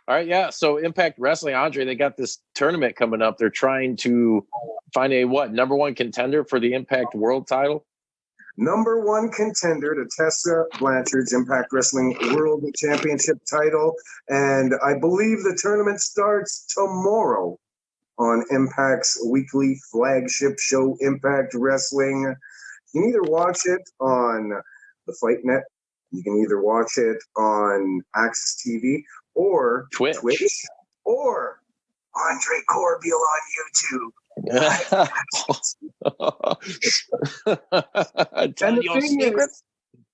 right. Yeah. So Impact Wrestling, Andre, they got this tournament coming up. They're trying to find a number one contender for the Impact World title. Number one contender to Tessa Blanchard's Impact Wrestling World Championship title. And I believe the tournament starts tomorrow on Impact's weekly flagship show, Impact Wrestling. You can either watch it on the Fight Net, you can either watch it on Access TV or Twitch or Andre Corbeil on YouTube. And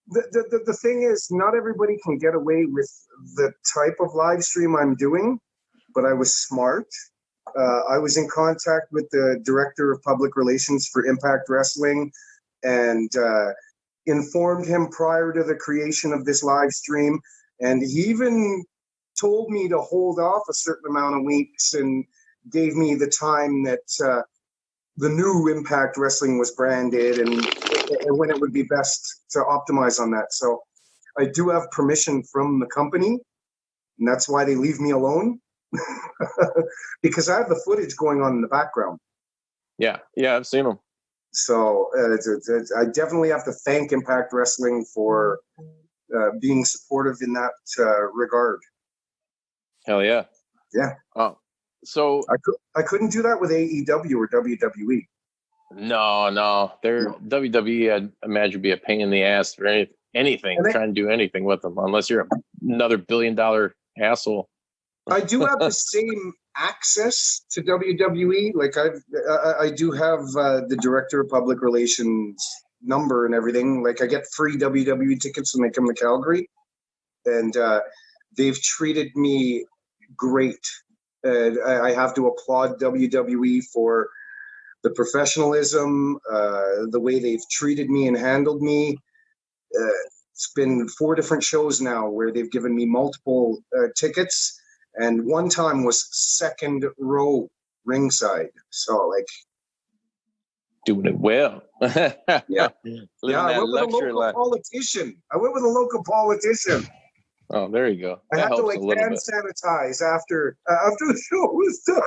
the thing is, not everybody can get away with the type of live stream I'm doing, but I was smart. I was in contact with the director of public relations for Impact Wrestling and informed him prior to the creation of this live stream. And he even told me to hold off a certain amount of weeks and gave me the time that the new Impact Wrestling was branded and when it would be best to optimize on that. So I do have permission from the company, and that's why they leave me alone, because I have the footage going on in the background. Yeah, I've seen them. So I definitely have to thank Impact Wrestling for being supportive in that regard. Hell yeah. Yeah. Oh. So I couldn't do that with AEW or WWE. No. WWE, I'd imagine, would be a pain in the ass for anything, trying to do anything with them, unless you're another $1 billion asshole. I do have the same access to WWE. Like I do have the director of public relations number and everything. Like, I get free WWE tickets when they come to Calgary, and they've treated me great. I have to applaud WWE for the professionalism, the way they've treated me and handled me. It's been 4 different shows now where they've given me multiple tickets, and one time was second row ringside. So, like, doing it well. Yeah. I went with a local politician. politician. Oh, there you go. I had to hand sanitize after the show was done.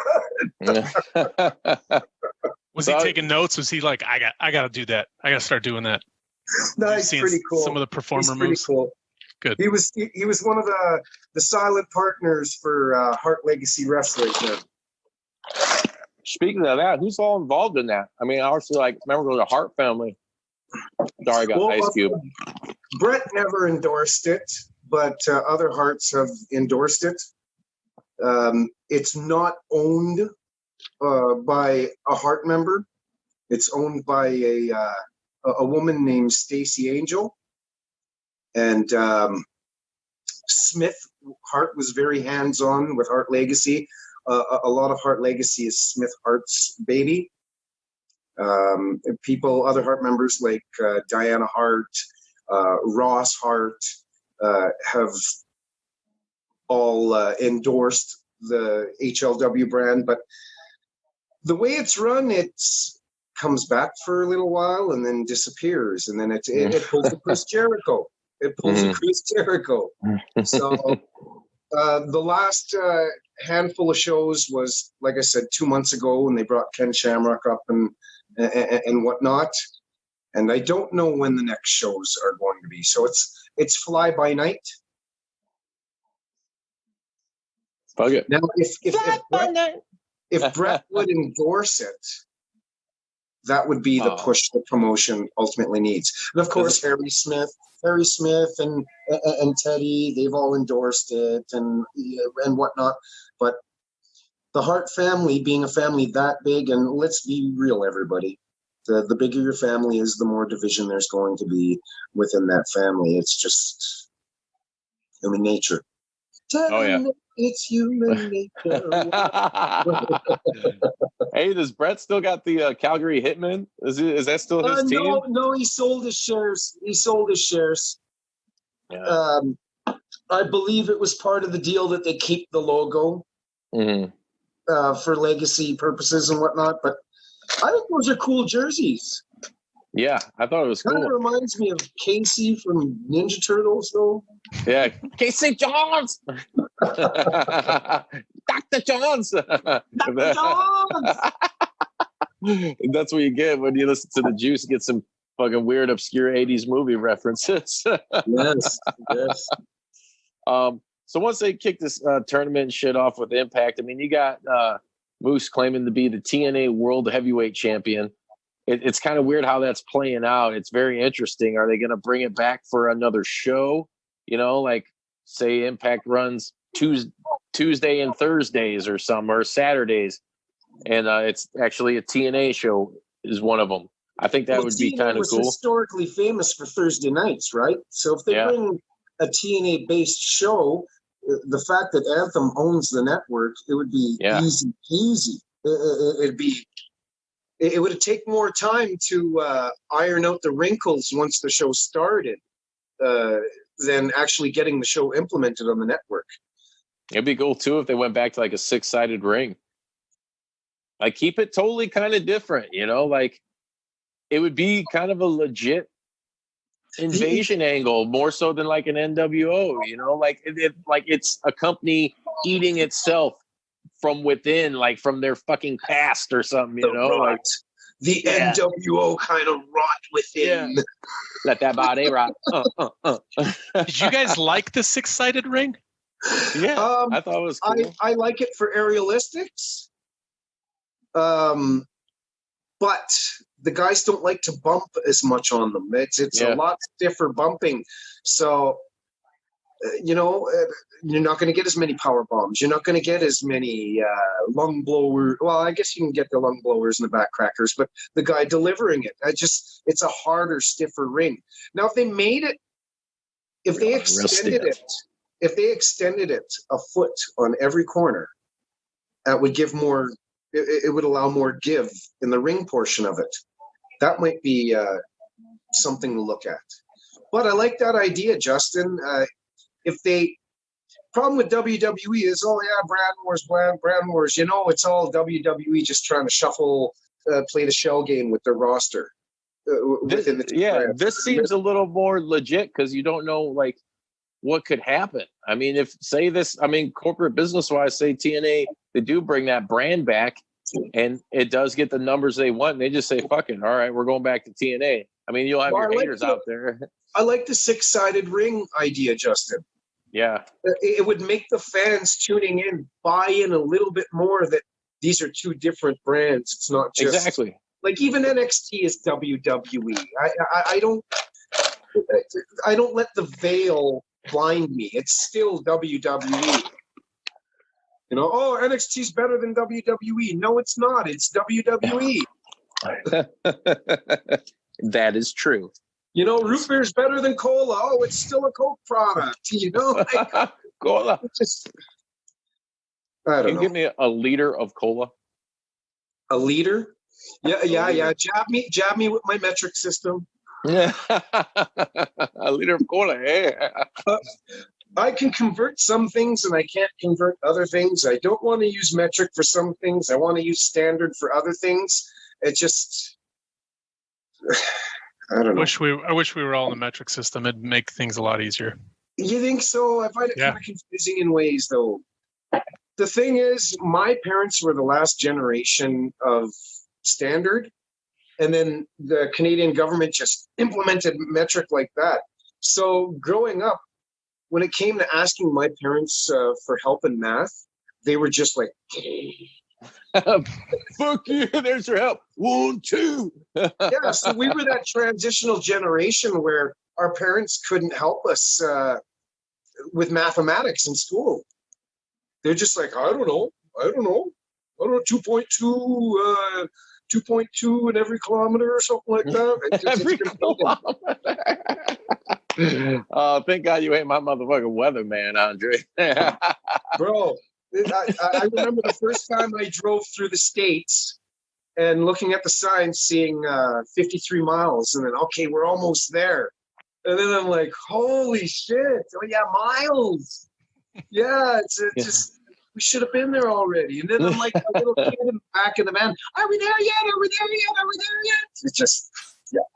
Was he taking notes? Was he like, I got to do that. I got to start doing that. No, he's pretty cool. Some of the performer moves. Cool. Good. He was one of the silent partners for Hart Legacy Wrestling. Speaking of that, who's all involved in that? I mean, I also remember the Hart Family. Sorry, I got Ice Cube. Brett never endorsed it, but other Harts have endorsed it. It's not owned by a Hart member. It's owned by a woman named Stacey Angel, and Hart was very hands-on with Hart Legacy. A lot of Hart Legacy is Smith Hart's baby. Other Hart members like Diana Hart, Ross Hart, have all endorsed the HLW brand, but the way it's run, comes back for a little while and then disappears, and then it pulls a Chris Jericho. It pulls a Chris Jericho. So the last handful of shows was, like I said, 2 months ago, when they brought Ken Shamrock up and whatnot. And I don't know when the next shows are going to be. So it's fly by night. Bug it. Now, if Brett would endorse it, that would be the push the promotion ultimately needs. And of course, Harry Smith and Teddy, they've all endorsed it and whatnot. But the Hart family, being a family that big, and let's be real, everybody, the bigger your family is, the more division there's going to be within that family. It's just human nature. Oh yeah. It's human nature. Hey, does Brett still got the Calgary Hitmen? Is that still his team? No, he sold his shares. Yeah. I believe it was part of the deal that they keep the logo for legacy purposes and whatnot. But I think those are cool jerseys. Yeah, I thought it was cool. Kind of reminds me of Casey from Ninja Turtles, though. Yeah, Casey Jones. Dr. Jones. Dr. Jones. That's what you get when you listen to the Juice. Get some fucking weird, obscure '80s movie references. Yes. So once they kick this tournament and shit off with Impact, I mean, you got Moose claiming to be the TNA World Heavyweight Champion. It's kind of weird how that's playing out. It's very interesting. Are they going to bring it back for another show? You know, like say Impact runs Tuesday and Thursdays or something, or Saturdays, and it's actually a TNA show is one of them. I think that would be kind of cool. Historically famous for Thursday nights, right? So if they bring a TNA based show, the fact that Anthem owns the network, it would be easy peasy. It would take more time to iron out the wrinkles once the show started than actually getting the show implemented on the network. It'd be cool too if they went back to like a 6-sided ring. Like keep it totally kind of different, you know, like it would be kind of a legit invasion angle, more so than like an NWO, you know, like like it's a company eating itself from within, like from their fucking past or something, you know, like the NWO kind of rot within. Yeah. Let that body rot. Did you guys like the 6-sided ring? Yeah, I thought it was cool. I like it for aerialistics. But the guys don't like to bump as much on them. It's a lot stiffer bumping. So, you know, you're not going to get as many power bombs. You're not going to get as many lung blowers. Well, I guess you can get the lung blowers and the back crackers, but the guy delivering it, it's a harder, stiffer ring. Now, if they extended it a foot on every corner, that would give more. It would allow more give in the ring portion of it. That might be something to look at. But I like that idea, Justin. Problem with WWE is, brand wars. You know, it's all WWE just trying to shuffle, play the shell game with their roster. Within the brands. This seems a little more legit because you don't know like what could happen. I mean, corporate business wise, say TNA, they do bring that brand back and it does get the numbers they want. And they just say, fuck it. All right, we're going back to TNA. I mean, you'll have your haters out there. I like the 6-sided ring idea, Justin. Yeah. It would make the fans tuning in buy in a little bit more that these are two different brands. It's not just exactly like even NXT is WWE. I don't let the veil blind me. It's still WWE. You know, NXT's better than WWE. No, it's not. It's WWE. That is true. You know, root beer's better than cola. Oh, it's still a Coke product. You know, like, Cola. just I Can don't you know. give me a liter of cola? A liter? Yeah. liter. Jab me with my metric system. Yeah. A liter of cola. Yeah. I can convert some things and I can't convert other things. I don't want to use metric for some things. I want to use standard for other things. It just, I don't know. I wish we were all in the metric system. It'd make things a lot easier. You think so? I find it Yeah. kind of confusing in ways, though. The thing is, my parents were the last generation of standard, and then the Canadian government just implemented metric like that. So growing up, when it came to asking my parents for help in math, they were just like, Fuck you. There's your help. 1, 2. yeah. So we were that transitional generation where our parents couldn't help us with mathematics in school. They're just like, I don't know, 2.2 in every kilometer or something like that. Every kilometer. Oh, thank God you ain't my motherfucking weatherman, Andre. Bro, I remember the first time I drove through the States and looking at the signs, seeing 53 miles, and then, okay, we're almost there. And then I'm like, holy shit. Oh, yeah, miles. Yeah, it's just, we should have been there already. And then I'm like a little kid back in the van. Are we there yet? Are we there yet? Are we there yet? It's just, yeah.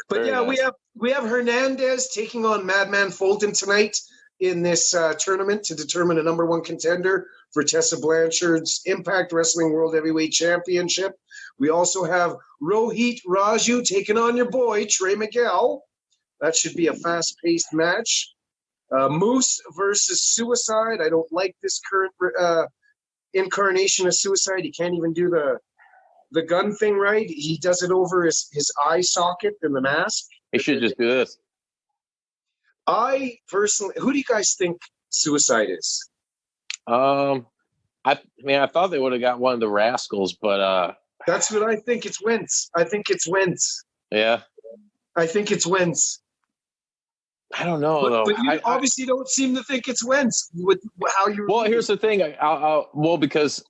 But Very yeah, nice. we have Hernandez taking on Madman Fulton tonight in this tournament to determine a number 1 contender for Tessa Blanchard's Impact Wrestling World Heavyweight Championship. We also have Rohit Raju taking on your boy Trey Miguel. That should be a fast-paced match. Moose versus Suicide. I don't like this current incarnation of Suicide. He can't even do the gun thing right. He does it over his eye socket in the mask. He should just do this. I personally, who do you guys think Suicide is? I thought they would have got one of the Rascals, but That's what I think. It's Wentz. I think it's Wentz. yeah. I think it's Wentz. I don't know though. But you obviously don't seem to think it's Wentz with how you. Well, here's the thing. Because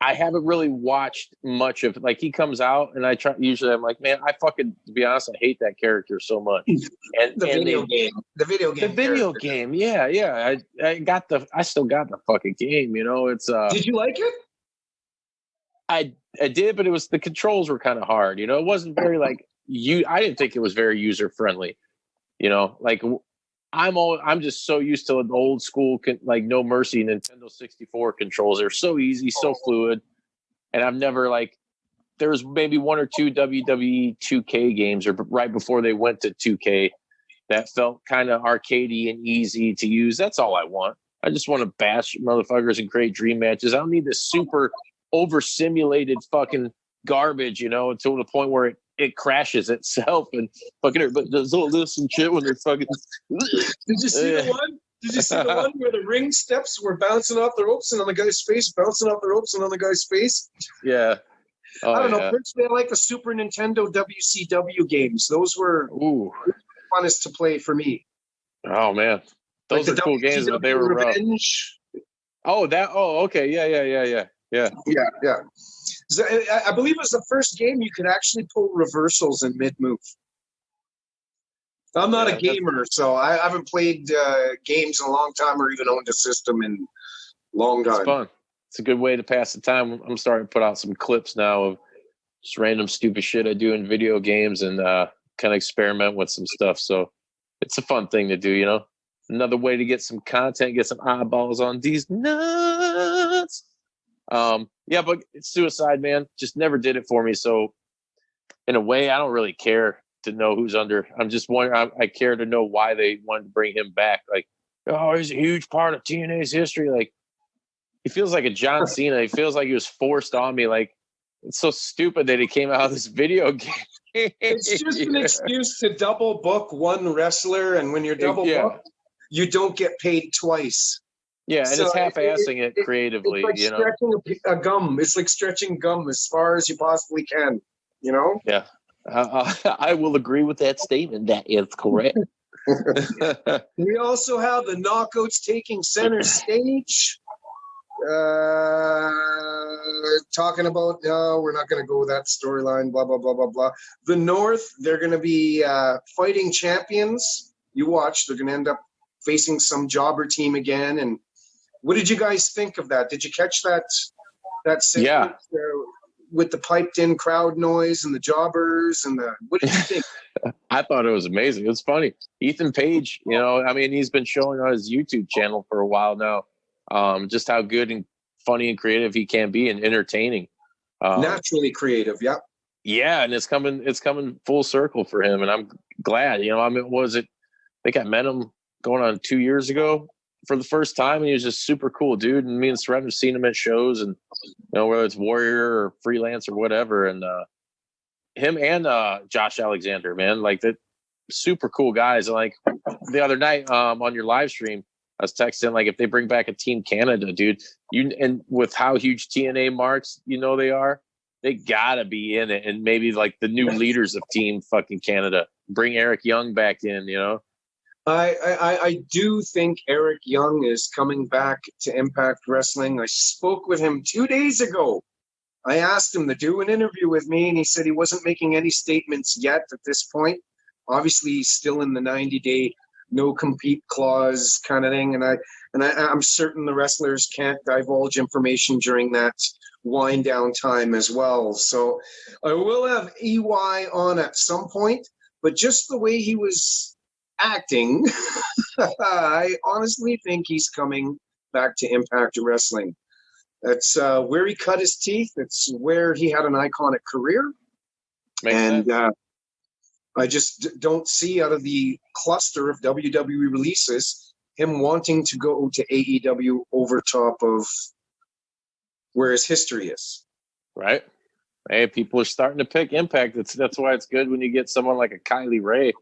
I haven't really watched much of, like, he comes out and usually I'm like, man, to be honest, I hate that character so much. And The video game. Yeah. I still got the fucking game, you know. It's Did you like it? I did, but the controls were kind of hard, you know. It wasn't very I didn't think it was very user friendly, you know. Like, I'm just so used to the old school, like, No Mercy Nintendo 64 controls. They're so easy, so fluid. And I've never, there was maybe 1 or 2 WWE 2K games or right before they went to 2K that felt kind of arcadey and easy to use. That's all I want. I just want to bash motherfuckers and create dream matches. I don't need this super over simulated fucking garbage, you know, to the point where it crashes itself and fucking everybody does all this and shit when they're fucking. Did you see the one? Did you see the one where the ring steps were bouncing off the ropes and on the guy's face, bouncing off the ropes and on the guy's face? Yeah. Oh, I don't know. Personally, I like the Super Nintendo WCW games. Those were funnest to play for me. Oh man, those are cool games, but they were rough. Okay. Yeah. So I believe it was the first game you could actually pull reversals in mid-move. I'm not a gamer, so I haven't played games in a long time or even owned a system in a long time. It's fun. It's a good way to pass the time. I'm starting to put out some clips now of just random stupid shit I do in video games and kind of experiment with some stuff. So it's a fun thing to do, you know. Another way to get some content, get some eyeballs on these nuts. But it's Suicide, man. Just never did it for me. So in a way, I don't really care to know who's under. I'm just wondering. I care to know why they wanted to bring him back. Like, oh, he's a huge part of TNA's history. Like, he feels like a John Cena. He feels like he was forced on me. Like, it's so stupid that he came out of this video game. It's just an excuse to double book one wrestler, and when you're double booked, you don't get paid twice. Yeah, and it's half-assing it creatively. It's like stretching a gum. It's like stretching gum as far as you possibly can. you know? Yeah. I will agree with that statement. That is correct. We also have the knockouts taking center stage. Talking about, we're not going to go with that storyline, blah, blah, blah, blah, blah. The North, they're going to be fighting champions. You watch, they're going to end up facing some jobber team again. And what did you guys think of that? Did you catch that segment with the piped in crowd noise and the jobbers and what did you think? I thought it was amazing. It's funny. Ethan Page, he's been showing on his YouTube channel for a while now. Just how good and funny and creative he can be and entertaining. Naturally creative, yeah. Yeah, and it's coming full circle for him, and I'm glad. I think I met him going on 2 years ago for the first time, and he was just super cool dude. And me and Sreten have seen him at shows, and whether it's Warrior or Freelance or whatever, and him and Josh Alexander, man, like that, super cool guys. Like the other night on your live stream, I was texting, like, if they bring back a Team Canada, dude, and with how huge TNA marks, they are, they gotta be in it. And maybe like the new leaders of Team fucking Canada, bring Eric Young back in, I do think Eric Young is coming back to Impact Wrestling. I spoke with him 2 days ago. I asked him to do an interview with me, and he said he wasn't making any statements yet at this point. Obviously, he's still in the 90-day no compete clause kind of thing, and I'm certain the wrestlers can't divulge information during that wind down time as well. So I will have EY on at some point, but just the way he was acting, I honestly think he's coming back to Impact Wrestling. That's where he cut his teeth. It's where he had an iconic career. Makes sense. I just don't see, out of the cluster of WWE releases, him wanting to go to AEW over top of where his history is. Right. Hey, people are starting to pick Impact. That's why it's good when you get someone like a Kylie Ray,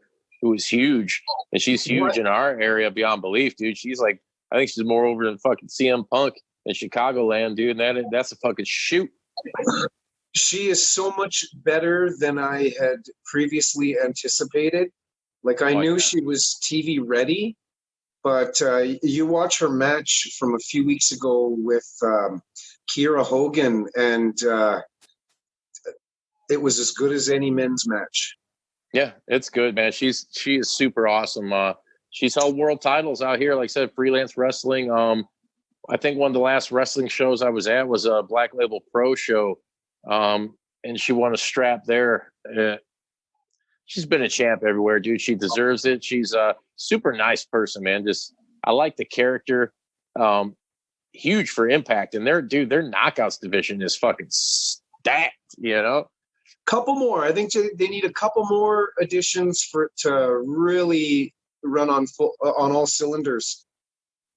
who is huge, and she's huge in our area beyond belief, dude. She's like, I think she's more over than fucking CM Punk in Chicagoland, dude. And that's a fucking shoot. She is so much better than I had previously anticipated. Like, I knew she was TV ready, but you watch her match from a few weeks ago with Kiera Hogan, and it was as good as any men's match. Yeah, it's good, man. She is super awesome. She's held world titles out here, like I said, freelance wrestling. I think one of the last wrestling shows I was at was a Black Label Pro show. And she won a strap there. She's been a champ everywhere, dude. She deserves it. She's a super nice person, man. I like the character. Huge for Impact. And their knockouts division is fucking stacked, Couple more. I think they need a couple more additions to really run on all cylinders.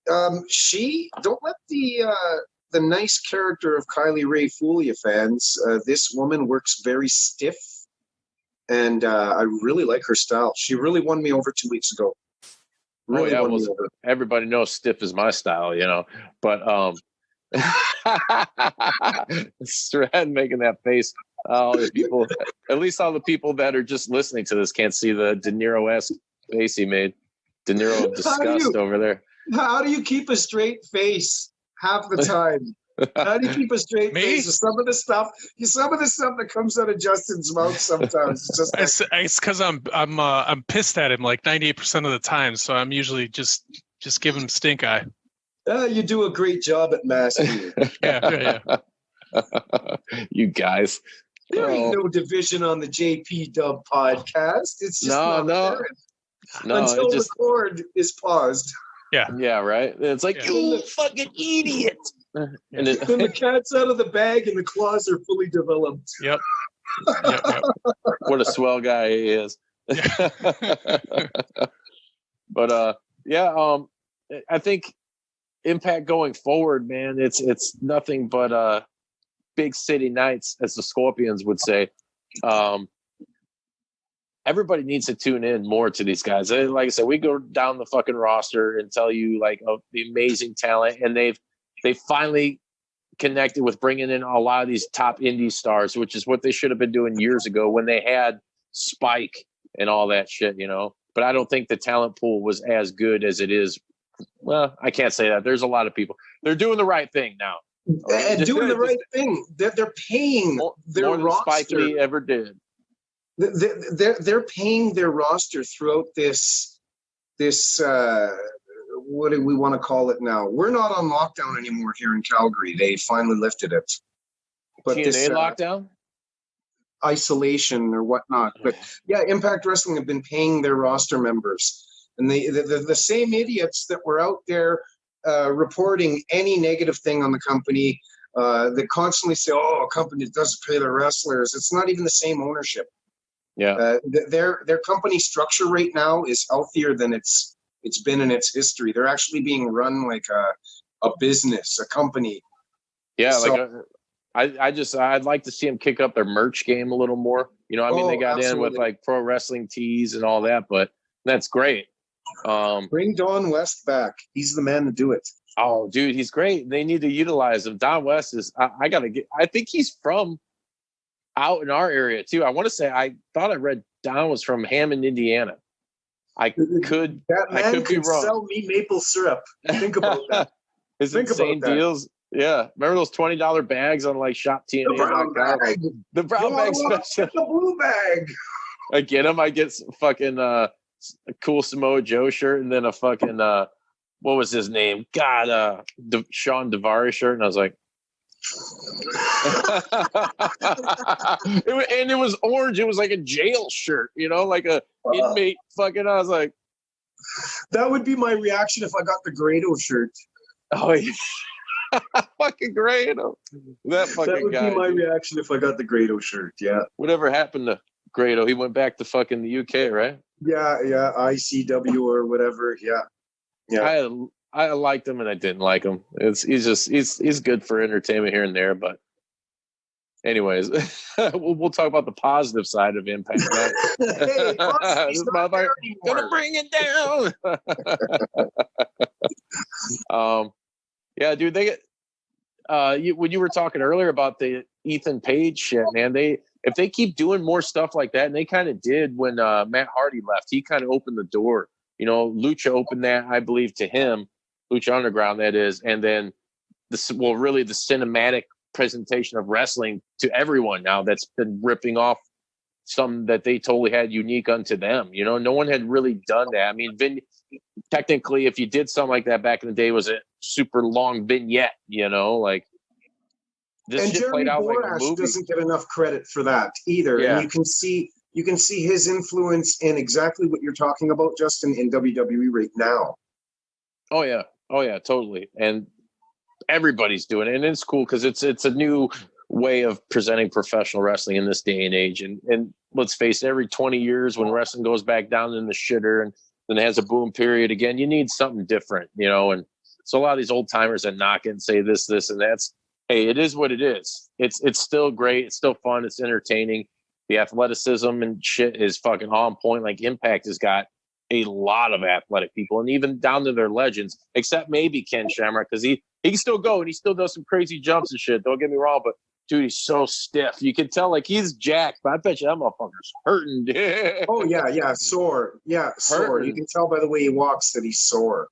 Don't let the nice character of Kylie Ray fool you, fans. This woman works very stiff, and I really like her style. She really won me over 2 weeks ago. Really won me over. Everybody knows stiff is my style, But Sreten making that face. All the people, at least all the people that are just listening to this, can't see the De Niro-esque face he made. De Niro of disgust over there. How do you keep a straight face half the time? How do you keep a straight face? Some of the stuff that comes out of Justin's mouth sometimes. It's because I'm pissed at him like 98% of the time, so I'm usually just giving him stink eye. You do a great job at masking. Yeah. You guys. There ain't no division on the JPDUB podcast. It's just no. Until the cord is paused. Yeah, right. It's like, you fucking idiot. And the cat's out of the bag and the claws are fully developed. Yep. What a swell guy he is. But I think Impact going forward, man, it's nothing but big city nights, as the Scorpions would say. Everybody needs to tune in more to these guys. Like I said, we go down the fucking roster and tell you like the amazing talent, and they've finally connected with bringing in a lot of these top indie stars, which is what they should have been doing years ago when they had Spike and all that shit, you know. But I don't think the talent pool was as good as it is. Well, I can't say that. There's a lot of people. They're doing the right thing now. And doing the right thing. They're paying their more than roster. Spike Lee ever did. They're paying their roster throughout this what do we want to call it now? We're not on lockdown anymore here in Calgary. They finally lifted it. But TNA this lockdown? Isolation or whatnot. But yeah, Impact Wrestling have been paying their roster members. And the same idiots that were out there reporting any negative thing on the company that constantly say, oh, a company that doesn't pay their wrestlers. It's not even the same ownership. Yeah. Their company structure right now is healthier than it's been in its history. They're actually being run like a business, a company. Yeah, So, I'd like to see them kick up their merch game a little more. You know, I mean, they got absolutely. in with like pro wrestling tees and all that, but that's great. Bring Don West back. He's the man to do it. Oh, dude, he's great. They need to utilize him. Don West is. I think he's from out in our area too. I want to say. I thought I read Don was from Hammond, Indiana. I could be wrong. Sell me maple syrup. Think about that. His Think insane about that. deals. Yeah, remember those $20 bags on like ShopTNA? The brown bag. The brown bag special. The blue bag. I get them. I get fucking a cool Samoa Joe shirt and then a fucking what was his name? God, Sean Devari shirt, and I was like, it was orange. It was like a jail shirt, you know, like a inmate. Fucking, I was like, that would be my reaction if I got the Grado shirt. oh yeah. Fucking Grado. That would guy, be my dude. reaction if I got the Grado shirt. Yeah. Whatever happened to Grado? He went back to fucking the UK, right? Yeah. ICW or whatever. Yeah. I liked him and I didn't like him. He's good for entertainment here and there, but anyways, we'll talk about the positive side of Impact. Right? Hey, This motherfucker gonna bring it down. Yeah, dude. They get when you were talking earlier about the Ethan Page shit, man. If they keep doing more stuff like that, and they kind of did when Matt Hardy left, he kind of opened the door. You know, Lucha opened that, I believe, to him, Lucha Underground, that is, and then really the cinematic presentation of wrestling to everyone now that's been ripping off some that they totally had unique unto them. You know, no one had really done that. I mean, technically, if you did something like that back in the day, was a super long vignette, you know, like this and shit Jeremy played out like a Borash movie. doesn't get enough credit for that either. Yeah. And you can see his influence in exactly what you're talking about, Justin, in WWE right now. Oh yeah, totally. And everybody's doing it, and it's cool because it's a new way of presenting professional wrestling in this day and age. And let's face it, every 20 years when wrestling goes back down in the shitter and then it has a boom period again, you need something different, you know. And so a lot of these old timers that knock it and say this, and that's, hey, it is what it is. It's still great. It's still fun. It's entertaining. The athleticism and shit is fucking on point. Like Impact has got a lot of athletic people, and even down to their legends, except maybe Ken Shamrock, because he can still go and he still does some crazy jumps and shit. Don't get me wrong, but dude, he's so stiff. You can tell like he's jacked, but I bet you that motherfucker's hurting. Oh yeah, sore. Yeah, sore. Hurting. You can tell by the way he walks that he's sore.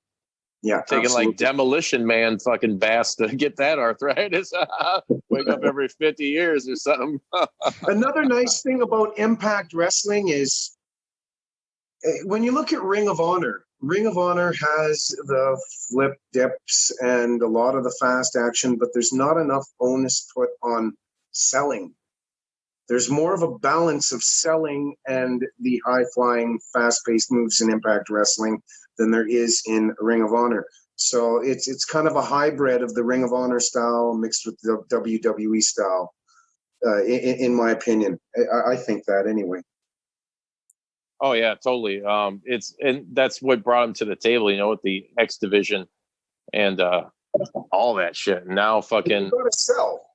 Yeah, Taking absolutely. like Demolition Man fucking baths to get that arthritis. Wake up every 50 years or something. Another nice thing about Impact Wrestling is when you look at Ring of Honor has the flip dips and a lot of the fast action, but there's not enough onus put on selling. There's more of a balance of selling and the high-flying, fast-paced moves in Impact Wrestling than there is in Ring of Honor. So it's kind of a hybrid of the Ring of Honor style mixed with the WWE style, in my opinion. I think that anyway. Oh yeah, totally. And that's what brought him to the table, you know, with the X Division and all that shit. Now fucking You gotta sell.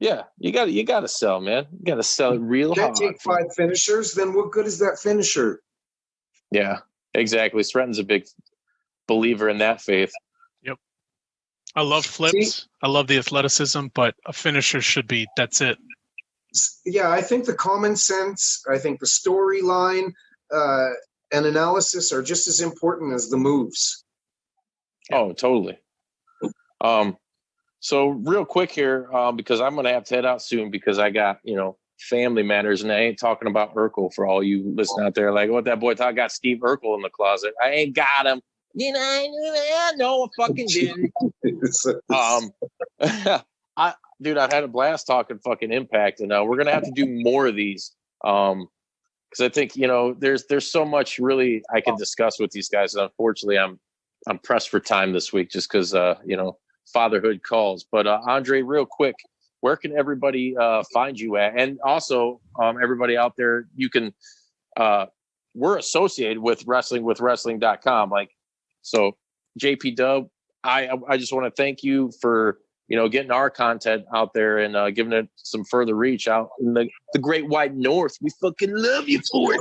yeah, you gotta sell, man. You gotta sell it real hard. Can't take 5 finishers, then what good is that finisher? Yeah, exactly. Sreten's a big believer in that faith. Yep. I love flips. I love the athleticism, but a finisher should be, that's it. Yeah, I think the common sense, I think the storyline and analysis are just as important as the moves. Oh, totally. So real quick here, because I'm going to have to head out soon because I got, family matters, and I ain't talking about Urkel for all you listening out there. Like, what that boy thought, I got Steve Urkel in the closet. I ain't got him. No, I fucking didn't. I've had a blast talking fucking Impact, and we're gonna have to do more of these. Because I think there's so much really I can discuss with these guys. And unfortunately, I'm pressed for time this week just because fatherhood calls. But Andre, real quick, where can everybody find you at? And also, everybody out there, you can. We're associated with wrestling.com. So JPDUB, I just want to thank you for getting our content out there and giving it some further reach out in the Great White North. We fucking love you for it.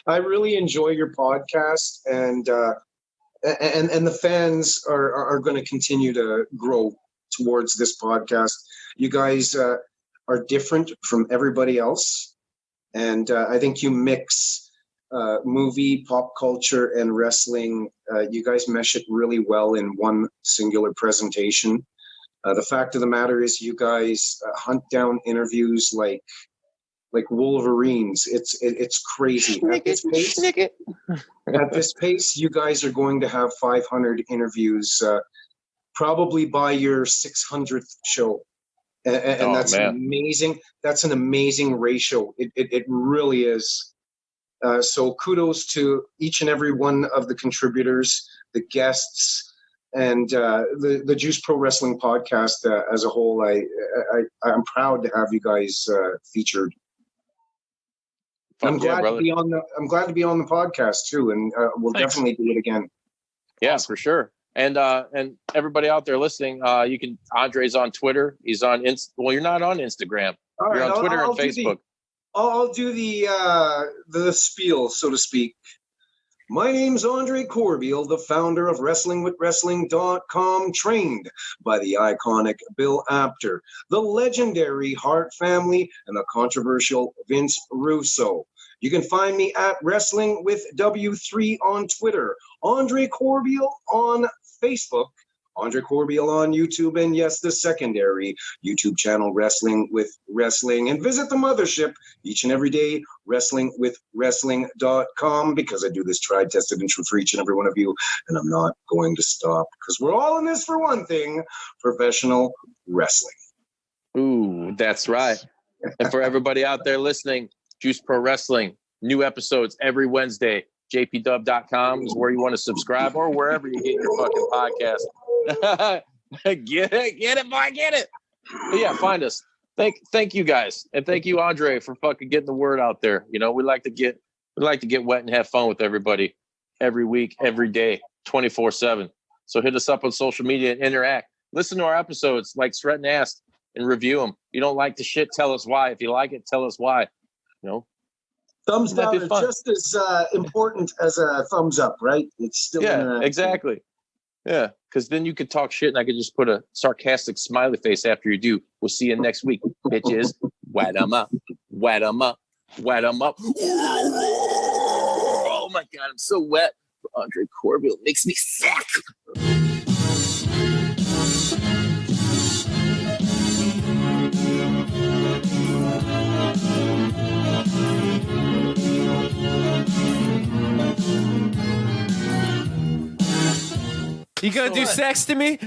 I really enjoy your podcast, and the fans are going to continue to grow towards this podcast. You guys are different from everybody else, and I think you mix movie, pop culture, and wrestling. You guys mesh it really well in one singular presentation. The fact of the matter is, you guys hunt down interviews like wolverines. It's crazy. At this pace, you guys are going to have 500 interviews probably by your 600th show. And that's amazing. That's an amazing ratio. It really is. So kudos to each and every one of the contributors, the guests, and the Juice Pro Wrestling podcast as a whole. I'm proud to have you guys featured. I'm glad to be on the podcast too, and we'll definitely do it again. Yeah, awesome. For sure. And everybody out there listening, Andre's on Twitter. He's on well, you're not on Instagram. All you're right, on Twitter and Facebook. I'll do the spiel, so to speak. My name's Andre Corbeil, the founder of WrestlingWithWrestling.com, trained by the iconic Bill Apter, the legendary Hart Family, and the controversial Vince Russo. You can find me at Wrestling with W3 on Twitter, Andre Corbeil on Facebook, Andre Corbeil on YouTube, and yes, the secondary YouTube channel, Wrestling with Wrestling. And visit the mothership each and every day, WrestlingWithWrestling.com, because I do this tried, tested, and true for each and every one of you, and I'm not going to stop, because we're all in this for one thing, professional wrestling. Ooh, that's right. And for everybody out there listening, Juice Pro Wrestling, new episodes every Wednesday. JPDUB.com is where you want to subscribe, or wherever you get your fucking podcast. Get it, boy, get it. But yeah, find us. Thank you guys, and thank you, Andre, for fucking getting the word out there. We like to get wet and have fun with everybody every week, every day, 24/7. So hit us up on social media and interact. Listen to our episodes, like Sreten asked, and review them. If you don't like the shit, tell us why. If you like it, tell us why. Thumbs down is just as important as a thumbs up, right? It's still exactly. Yeah, because then you could talk shit, and I could just put a sarcastic smiley face after you do. We'll see you next week, bitches. Wet 'em up, wet 'em up, wet 'em up. Oh my God, I'm so wet. Andre Corbeil makes me sick. You gonna do sex to me?